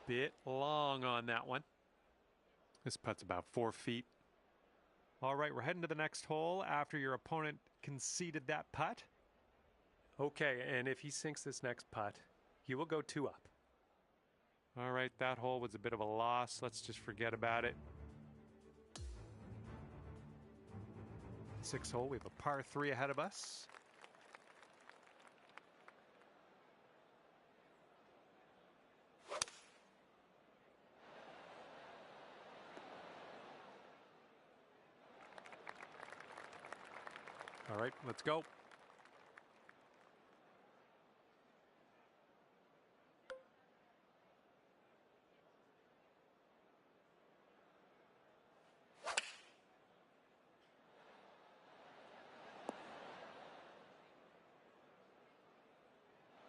Bit long on that one. This putt's about 4 feet. All right, we're heading to the next hole after your opponent conceded that putt. Okay, and if he sinks this next putt, he will go 2 up. All right, that hole was a bit of a loss. Let's just forget about it. 6th hole, we have a par 3 ahead of us. All right, let's go.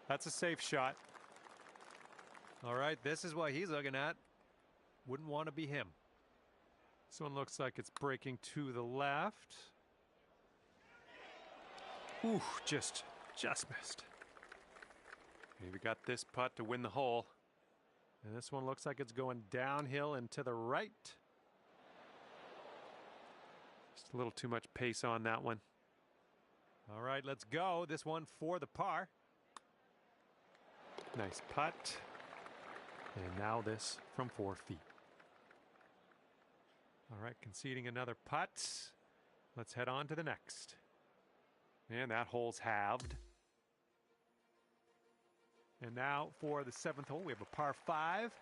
That's a safe shot. All right, this is what he's looking at. Wouldn't want to be him. This one looks like it's breaking to the left. Ooh, just missed. Maybe got this putt to win the hole. And this one looks like it's going downhill and to the right. Just a little too much pace on that one. All right, let's go. This one for the par. Nice putt. And now this from 4 feet. All right, conceding another putt. Let's head on to the next. And that hole's halved. And now for the 7th hole, we have a par 5.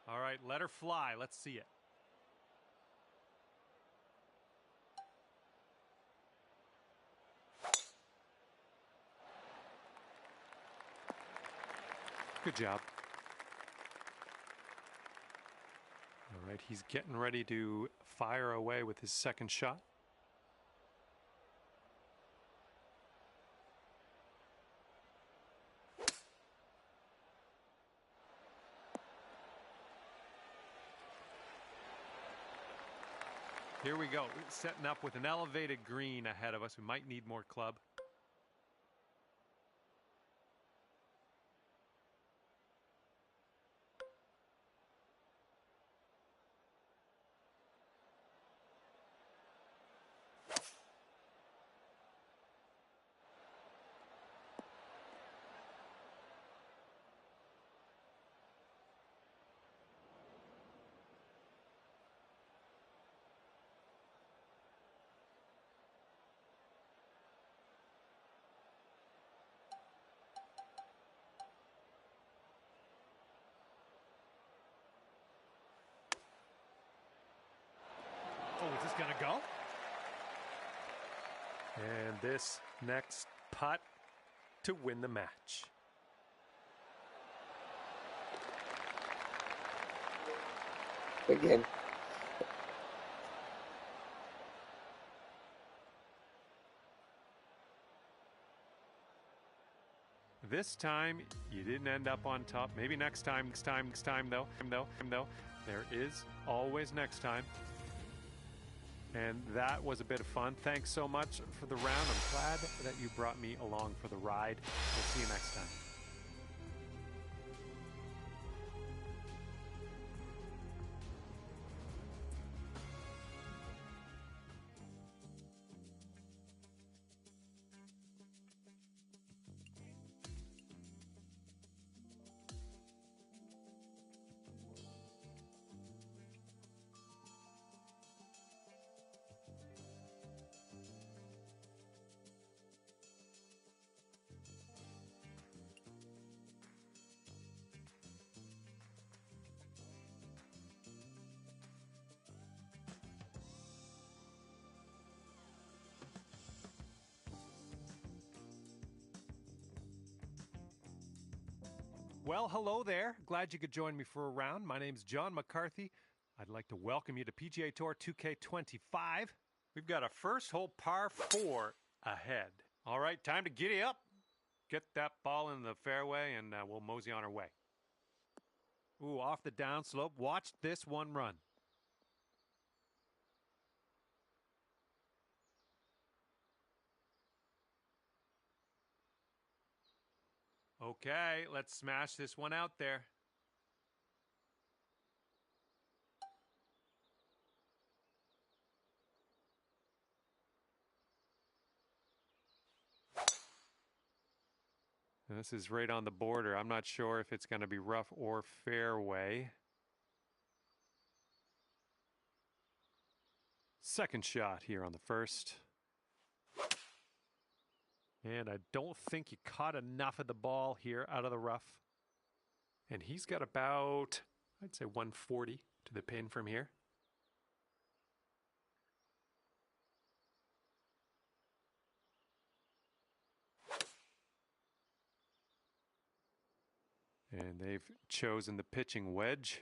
All right, let her fly. Let's see it. Good job. All right, he's getting ready to fire away with his second shot. Here we go, setting up with an elevated green ahead of us. We might need more club. Oh, is this going to go? And this next putt to win the match. Again. This time you didn't end up on top. Maybe next time though. There is always next time. And that was a bit of fun. Thanks so much for the round. I'm glad that you brought me along for the ride. We'll see you next time. Well, hello there. Glad you could join me for a round. My name's John McCarthy. I'd like to welcome you to PGA Tour 2K25. We've got a first hole par 4 ahead. All right, time to giddy up. Get that ball in the fairway and we'll mosey on our way. Ooh, off the downslope. Watch this one run. Okay, let's smash this one out there. And this is right on the border. I'm not sure if it's going to be rough or fairway. Second shot here on the first. And I don't think he caught enough of the ball here out of the rough. And he's got about, I'd say 140 to the pin from here. And they've chosen the pitching wedge.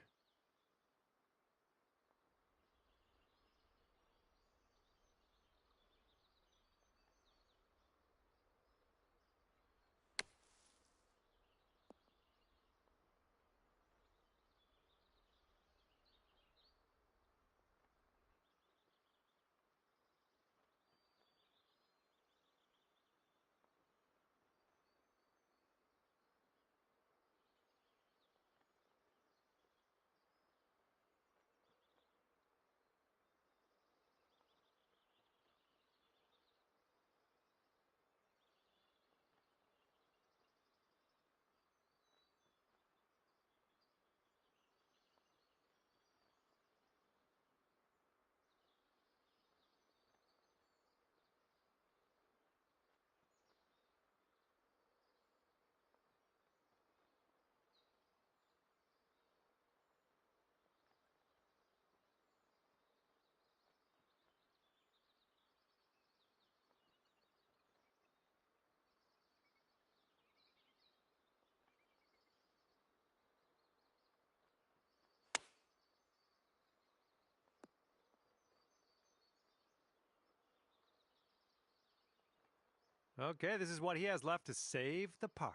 Okay, this is what he has left to save the par.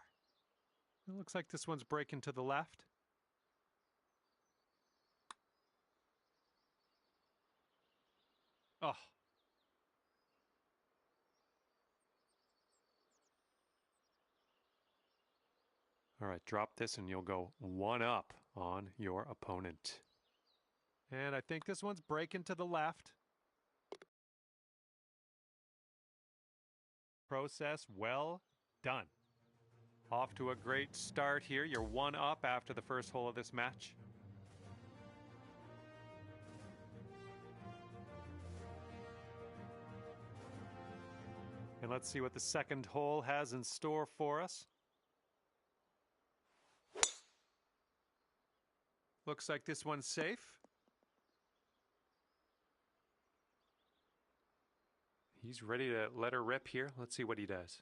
It looks like this one's breaking to the left. Oh. All right, drop this and you'll go one up on your opponent. And I think this one's breaking to the left. Process well done. Off to a great start here. You're one up after the first hole of this match. And let's see what the second hole has in store for us. Looks like this one's safe. He's ready to let her rip here. Let's see what he does.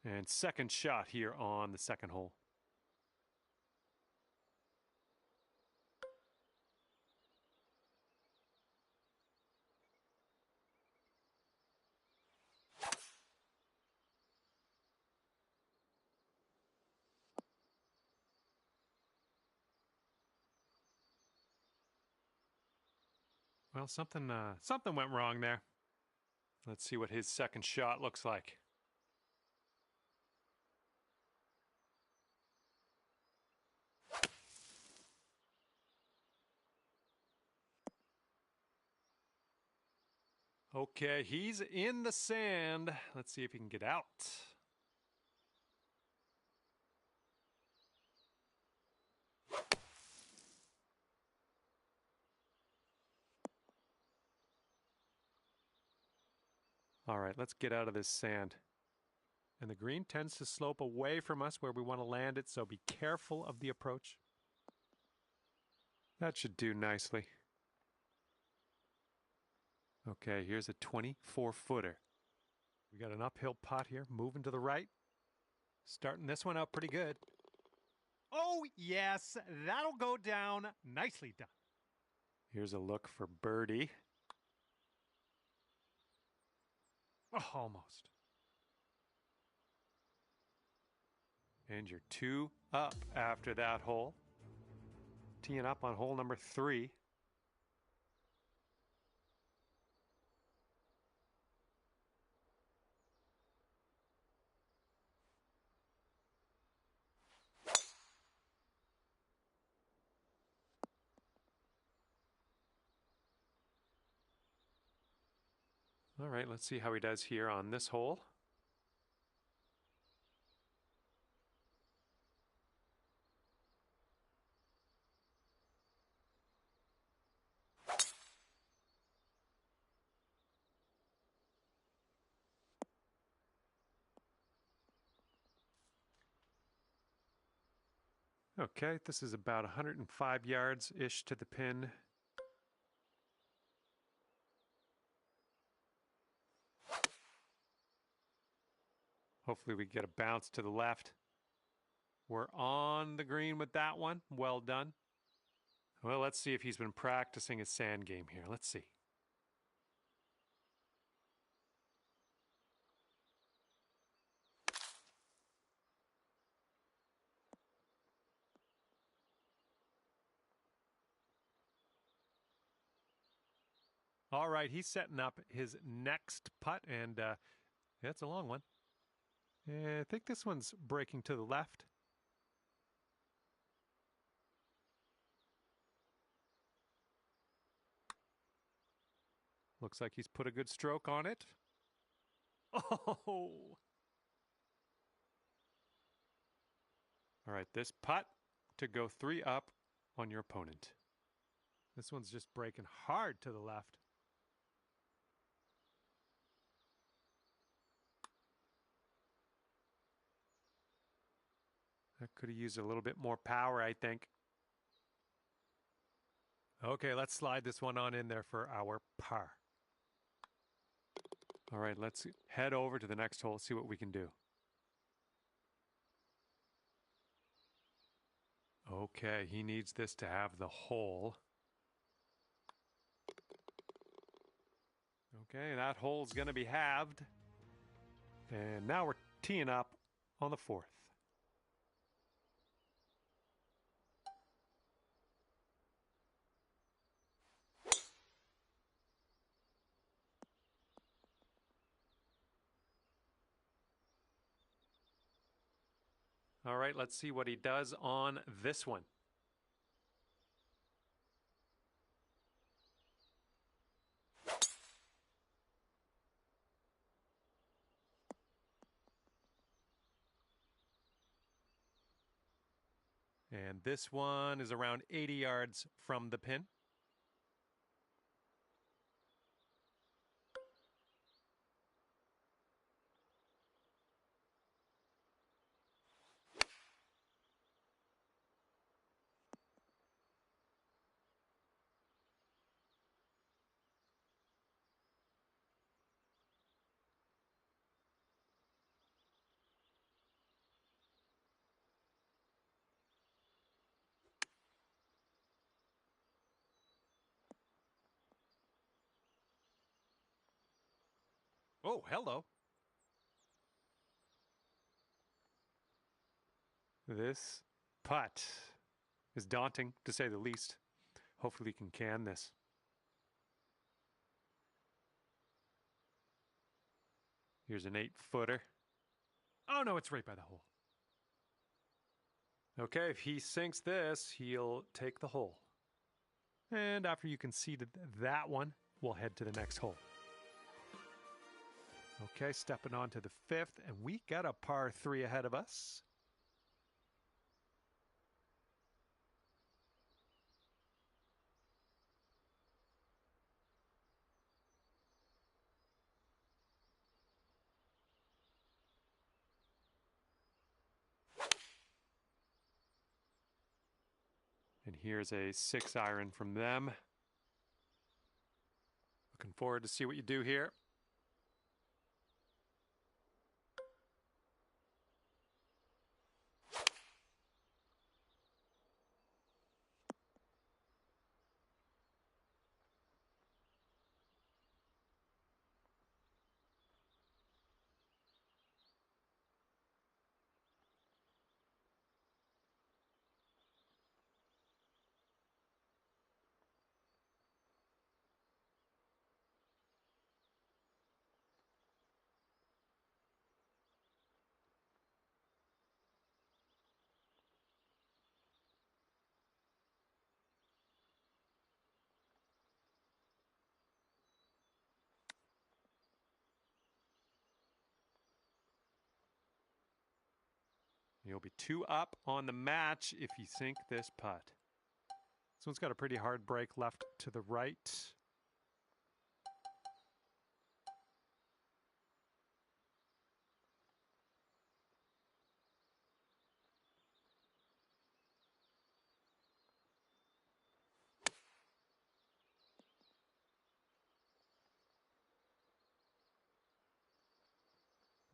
And second shot here on the second hole. Well, something went wrong there. Let's see what his second shot looks like. Okay, he's in the sand. Let's see if he can get out. All right, let's get out of this sand. And the green tends to slope away from us where we want to land it, so be careful of the approach. That should do nicely. Okay, here's a 24-footer. We got an uphill putt here, moving to the right. Starting this one out pretty good. Oh, yes, that'll go down. Nicely done. Here's a look for birdie. Oh, almost. And you're 2 up after that hole. Teeing up on hole number 3. All right, let's see how he does here on this hole. Okay, this is about 105 yards-ish to the pin. Hopefully we get a bounce to the left. We're on the green with that one. Well done. Well, let's see if he's been practicing his sand game here. Let's see. All right, he's setting up his next putt, and it's a long one. I think this one's breaking to the left. Looks like he's put a good stroke on it. Oh! All right, this putt to go 3 up on your opponent. This one's just breaking hard to the left. That could have used a little bit more power, I think. Okay, let's slide this one on in there for our par. All right, let's head over to the next hole, see what we can do. Okay, he needs this to have the hole. Okay, that hole's going to be halved. And now we're teeing up on the 4th. All right, let's see what he does on this one. And this one is around 80 yards from the pin. Oh, hello. This putt is daunting, to say the least. Hopefully he can this. Here's an 8-footer. Oh, no, it's right by the hole. Okay, if he sinks this, he'll take the hole. And after you conceded that one, we'll head to the next hole. Okay, stepping on to the 5th, and we got a par 3 ahead of us. And here's a 6-iron from them. Looking forward to see what you do here. You'll be 2 up on the match if you sink this putt. This one's got a pretty hard break left to the right.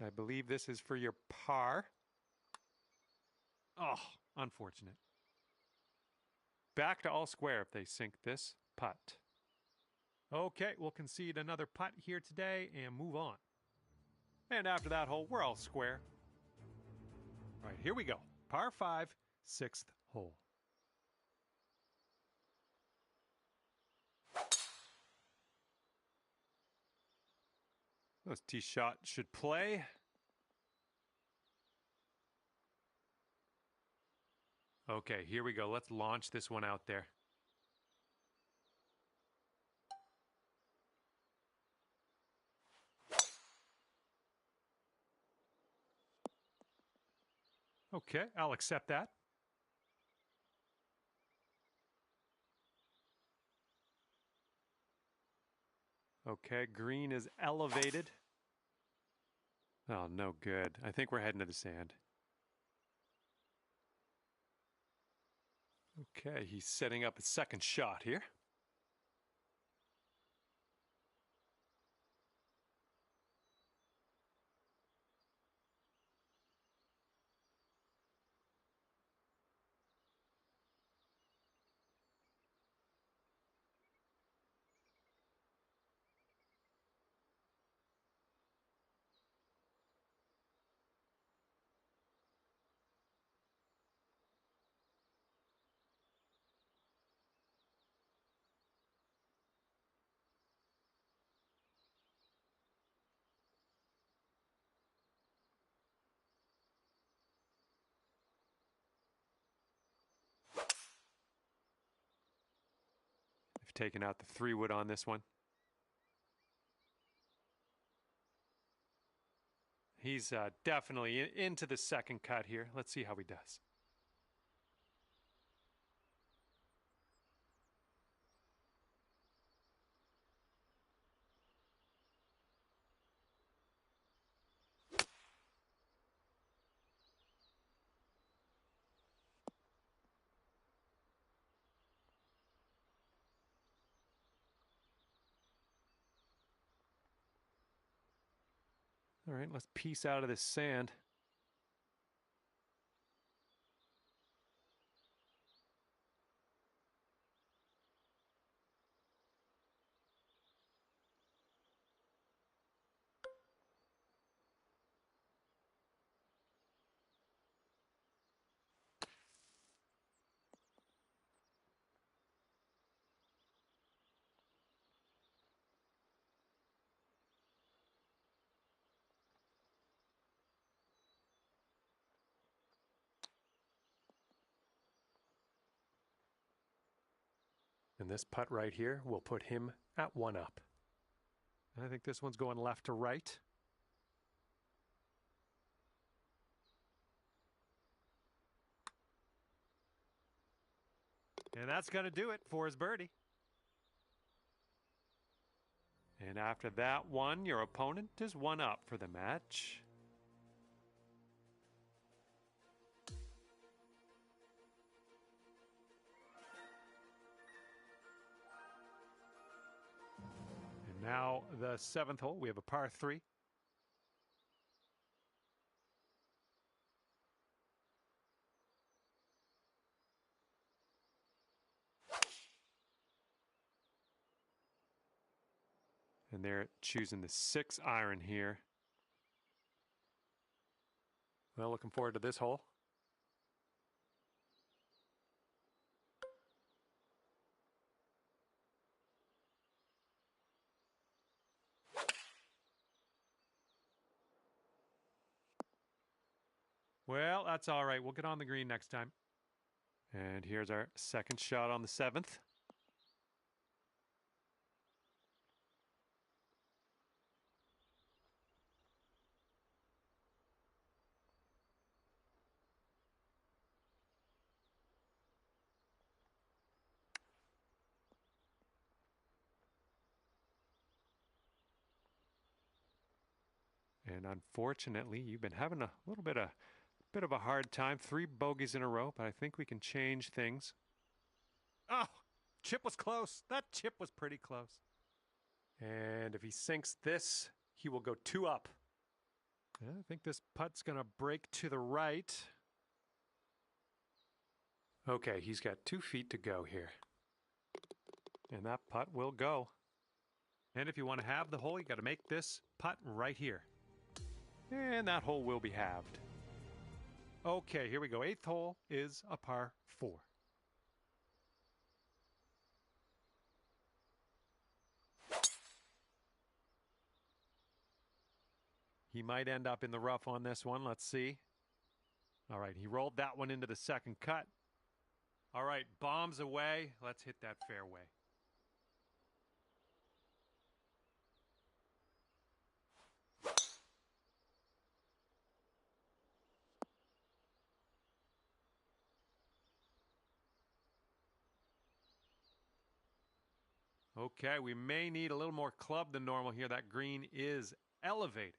I believe this is for your par. Oh, unfortunate. Back to all square if they sink this putt. Okay, we'll concede another putt here today and move on. And after that hole, we're all square. All right, here we go. Par 5, 6th hole. This tee shot should play. Okay, here we go. Let's launch this one out there. Okay, I'll accept that. Okay, green is elevated. Oh, no good. I think we're heading to the sand. Okay, he's setting up a second shot here. taking out the 3-wood on this one. He's definitely into the second cut here. Let's see how he does. All right, let's piece out of this sand. And this putt right here will put him at 1 up. I think this one's going left to right. And that's going to do it for his birdie. And after that one, your opponent is 1 up for the match. And now the 7th hole, we have a par 3. And they're choosing the 6 iron here. Well, looking forward to this hole. Well, that's all right. We'll get on the green next time. And here's our second shot on the 7th. And unfortunately, you've been having a little bit of a hard time. 3 bogeys in a row, but I think we can change things. Oh, chip was close. That chip was pretty close. And if he sinks this, he will go 2 up. I think this putt's going to break to the right. Okay, he's got 2 feet to go here. And that putt will go. And if you want to have the hole, you got to make this putt right here. And that hole will be halved. Okay, here we go. 8th hole is a par 4. He might end up in the rough on this one. Let's see. All right, he rolled that one into the second cut. All right, bombs away. Let's hit that fairway. Okay, we may need a little more club than normal here. That green is elevated.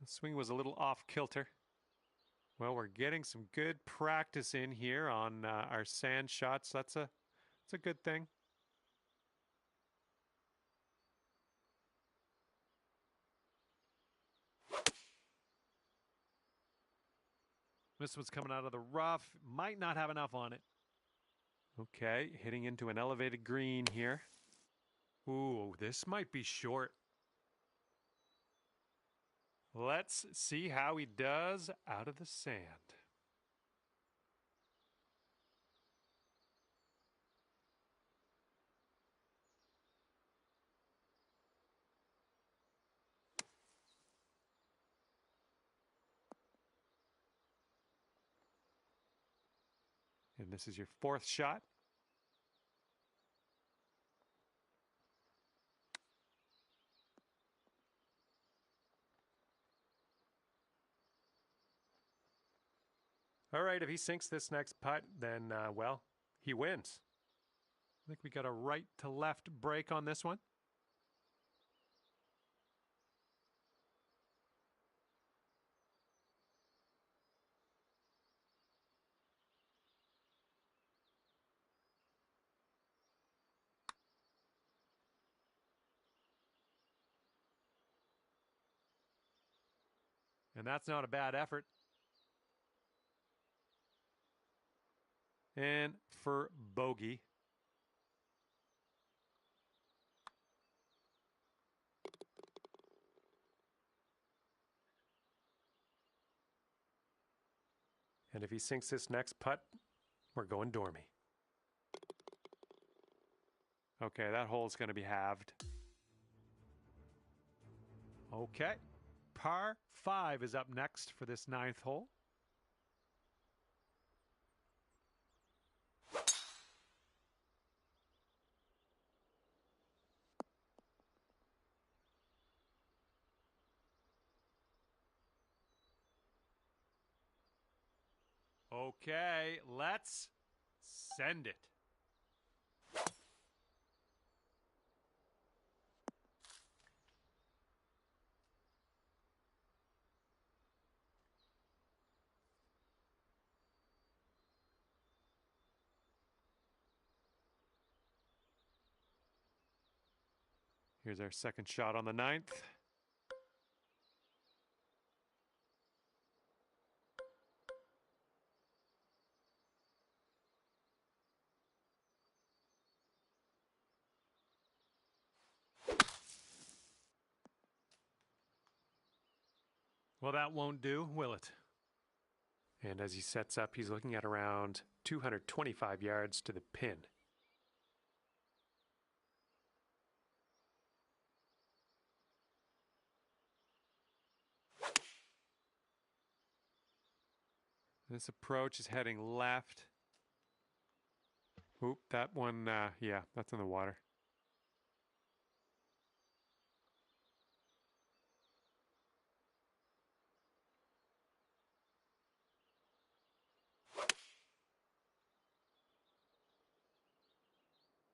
The swing was a little off kilter. Well, we're getting some good practice in here on our sand shots. That's a good thing. This one's coming out of the rough. Might not have enough on it. Okay, hitting into an elevated green here. Ooh, this might be short. Let's see how he does out of the sand. And this is your fourth shot. All right, if he sinks this next putt, then, well, he wins. I think we got a right to left break on this one. And that's not a bad effort. And for bogey. And if he sinks this next putt, we're going dormy. Okay, that hole's going to be halved. Okay. Par 5 is up next for this 9th hole. Okay, let's send it. Here's our second shot on the 9th. Well, that won't do, will it? And as he sets up, he's looking at around 225 yards to the pin. This approach is heading left. Oop, that one, yeah, that's in the water.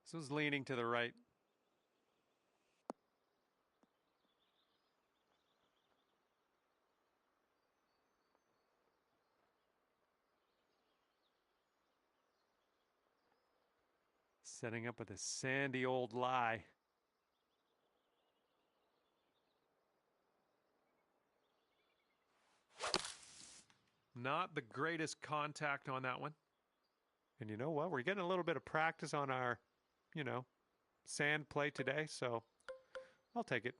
This was leaning to the right. Setting up with a sandy old lie. Not the greatest contact on that one. And you know what? We're getting a little bit of practice on our, sand play today, so I'll take it.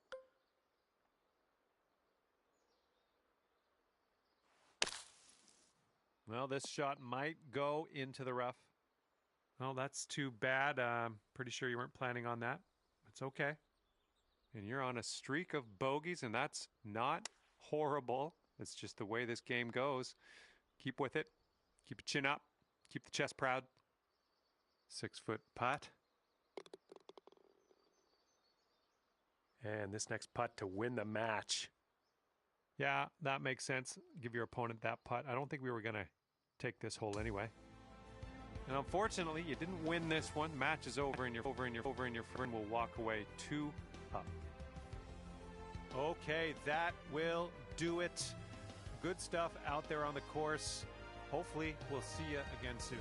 Well, this shot might go into the rough. Well, that's too bad. Pretty sure you weren't planning on that. It's okay. And you're on a streak of bogeys, and that's not horrible. It's just the way this game goes. Keep with it. Keep your chin up. Keep the chest proud. 6-foot putt. And this next putt to win the match. Yeah, that makes sense. Give your opponent that putt. I don't think we were going to take this hole anyway. And unfortunately, you didn't win this one. Match is over, and your friend will walk away 2 up. Okay, that will do it. Good stuff out there on the course. Hopefully, we'll see you again soon.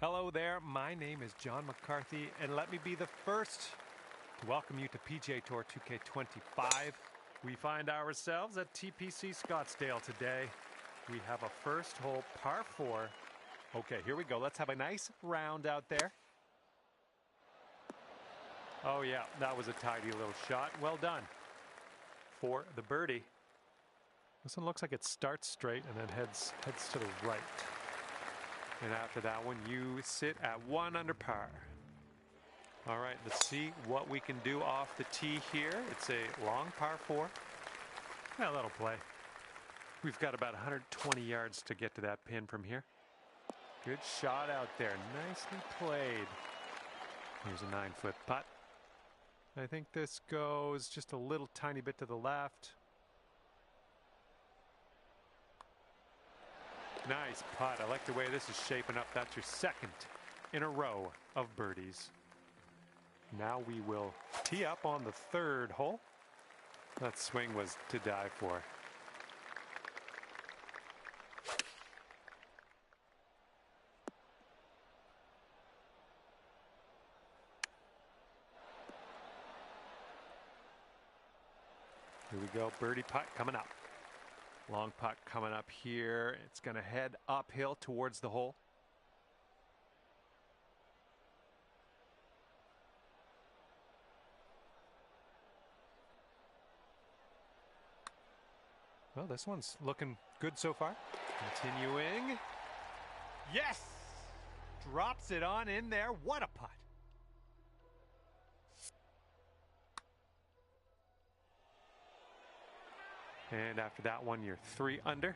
Hello there, my name is John McCarthy, and let me be the first to welcome you to PGA Tour 2K25. We find ourselves at TPC Scottsdale today. We have a first hole par 4. Okay, here we go. Let's have a nice round out there. Oh yeah, that was a tidy little shot. Well done for the birdie. This one looks like it starts straight and then heads to the right. And after that one, you sit at 1 under par. All right, let's see what we can do off the tee here. It's a long par 4. Well, that'll play. We've got about 120 yards to get to that pin from here. Good shot out there. Nicely played. Here's a 9-foot putt. I think this goes just a little tiny bit to the left. Nice putt. I like the way this is shaping up. That's your second in a row of birdies. Now we will tee up on the 3rd hole. That swing was to die for. Here we go. Birdie putt coming up. Long putt coming up here. It's going to head uphill towards the hole. Well, this one's looking good so far. Continuing. Yes! Drops it on in there. What a putt. And after that one, you're 3 under.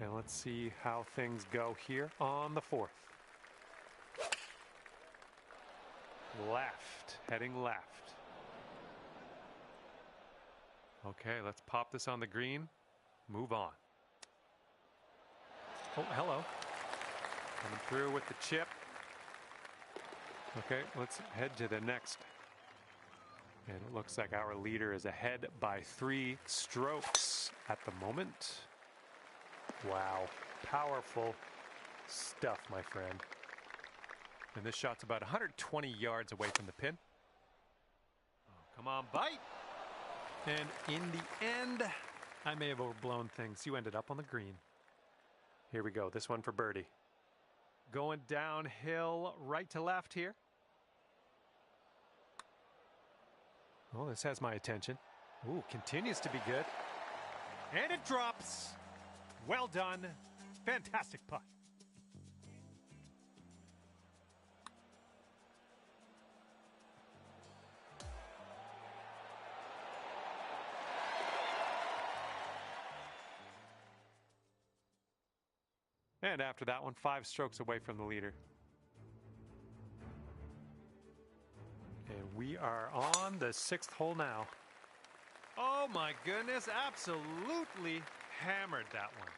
And let's see how things go here on the 4th. Left, heading left. Okay, let's pop this on the green. Move on. Oh, hello. Coming through with the chip. Okay, let's head to the next. And it looks like our leader is ahead by 3 strokes at the moment. Wow, powerful stuff, my friend. And this shot's about 120 yards away from the pin. Oh, come on, bite. And in the end, I may have overblown things. You ended up on the green. Here we go. This one for birdie. Going downhill right to left here. Oh, this has my attention. Ooh, continues to be good. And it drops. Well done. Fantastic putt. And after that one, 5 strokes away from the leader. And we are on the 6th hole now. Oh my goodness, absolutely hammered that one.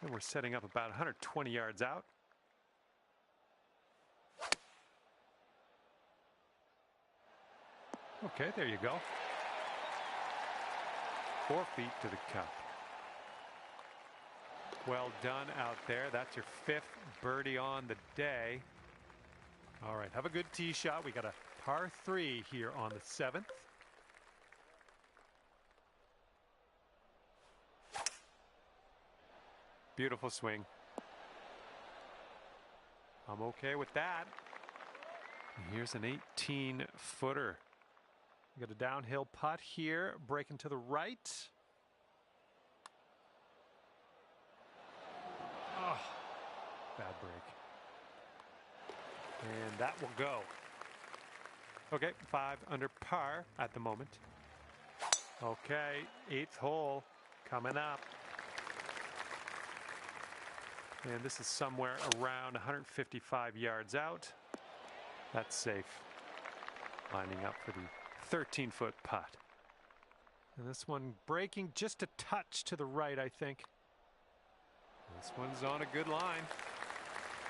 And we're setting up about 120 yards out. Okay, there you go. 4 feet to the cup. Well done out there. That's your 5th birdie on the day. All right, have a good tee shot. We got a par 3 here on the 7th. Beautiful swing. I'm okay with that. And here's an 18-footer. We got a downhill putt here, breaking to the right. Oh, bad break. And that will go. Okay, 5 under par at the moment. Okay, 8th hole coming up. And this is somewhere around 155 yards out. That's safe. Lining up for the 13-foot putt. And this one breaking just a touch to the right, I think. This one's on a good line.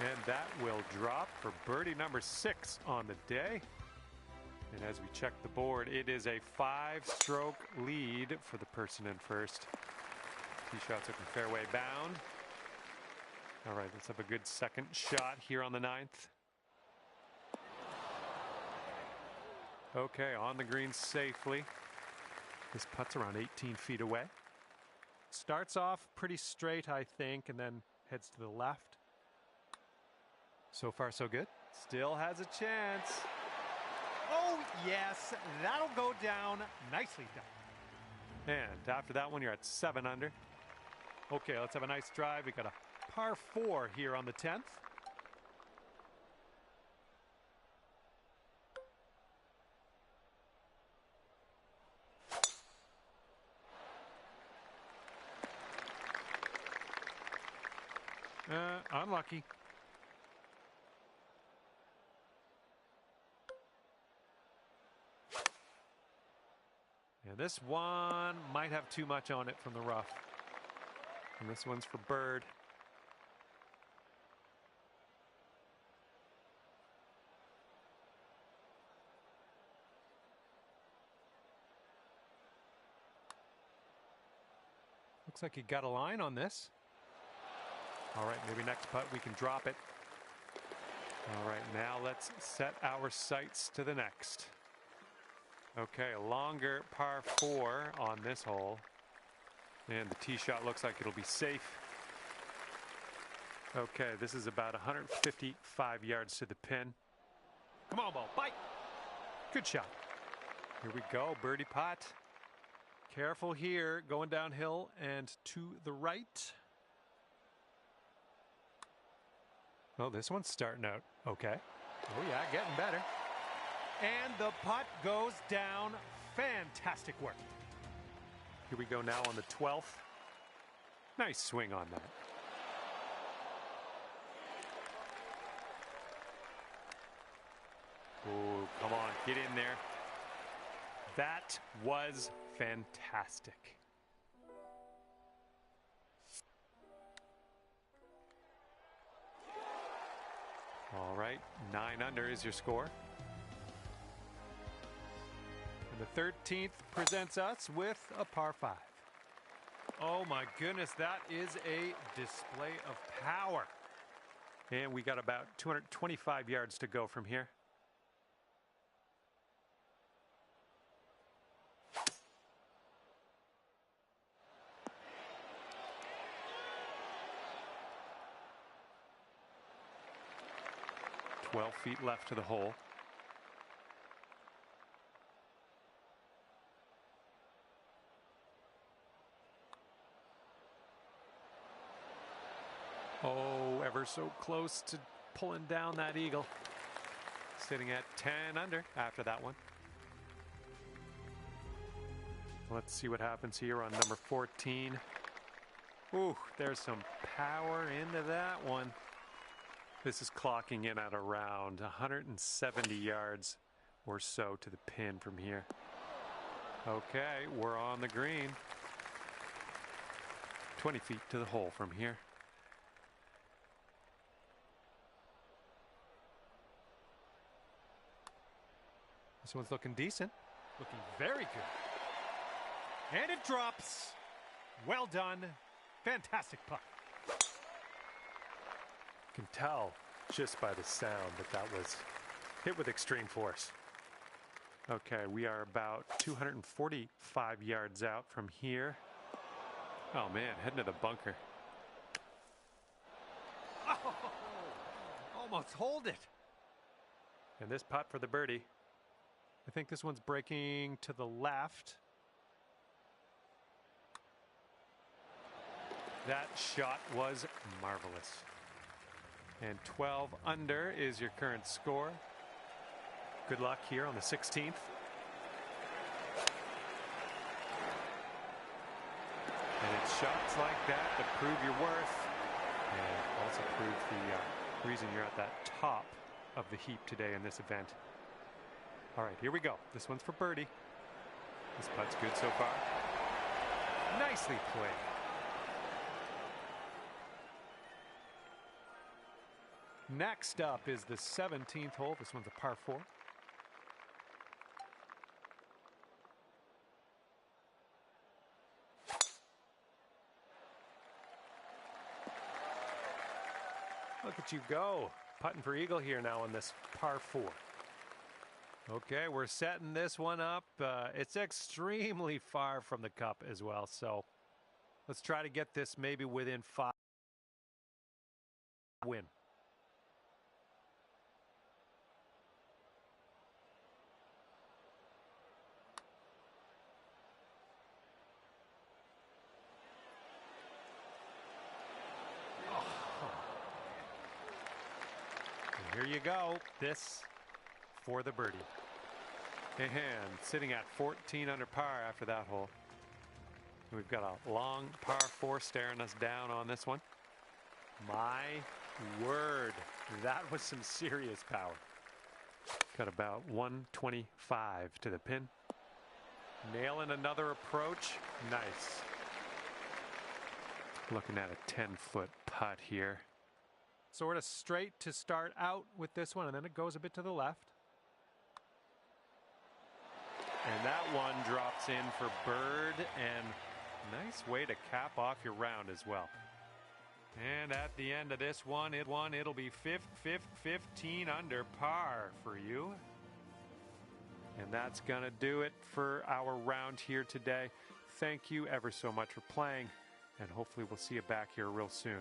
And that will drop for birdie number 6 on the day. And as we check the board, it is a 5-stroke lead for the person in first. Tee shot's looking fairway bound. All right, let's have a good second shot here on the 9th. Okay, on the green safely. This putt's around 18 feet away. Starts off pretty straight, I think, and then heads to the left. So far, so good. Still has a chance. Oh, yes, that'll go down. Nicely done. And after that one, you're at 7 under. Okay, let's have a nice drive. We got a par 4 here on the 10th. Unlucky. And this one might have too much on it from the rough. And this one's for bird. Looks like he got a line on this. All right, maybe next putt we can drop it. All right, now let's set our sights to the next. Okay, a longer par 4 on this hole. And the tee shot looks like it'll be safe. Okay, this is about 155 yards to the pin. Come on, ball, bite. Good shot. Here we go, birdie putt. Careful here, going downhill and to the right. Oh, this one's starting out okay. Oh, yeah, getting better. And the putt goes down. Fantastic work. Here we go now on the 12th. Nice swing on that. Oh, come on, get in there. That was fantastic. All right, 9 under is your score. And the 13th presents us with a par 5. Oh my goodness, that is a display of power. And we got about 225 yards to go from here. Twelve feet left to the hole. Oh, ever so close to pulling down that eagle. Sitting at 10 under after that one. Let's see what happens here on number 14. Ooh, there's some power into that one. This is clocking in at around 170 yards or so to the pin from here. Okay, we're on the green. 20 feet to the hole from here. This one's looking decent. Looking very good. And it drops. Well done. Fantastic putt. Can tell just by the sound that that was hit with extreme force. Okay, we are about 245 yards out from here. Oh man, heading to the bunker. Oh, almost hold it. And this putt for the birdie. I think this one's breaking to the left. That shot was marvelous. And 12 under is your current score. Good luck here on the 16th. And it's shots like that that prove your worth and also prove the reason you're at that top of the heap today in this event. All right, here we go. This one's for birdie. This putt's good so far. Nicely played. Next up is the 17th hole. This one's a par 4. Look at you go. Putting for eagle here now on this par 4. Okay, we're setting this one up. It's extremely far from the cup as well, so let's try to get this maybe within 5. Win. Here you go. This for the birdie. And sitting at 14 under par after that hole. We've got a long par 4 staring us down on this one. My word, that was some serious power. Got about 125 to the pin. Nailing another approach. Nice. Looking at a 10-foot putt here. Sort of straight to start out with this one, and then it goes a bit to the left. And that one drops in for bird, and nice way to cap off your round as well. And at the end of this one, it'll be 15 under par for you. And that's going to do it for our round here today. Thank you ever so much for playing, and hopefully we'll see you back here real soon.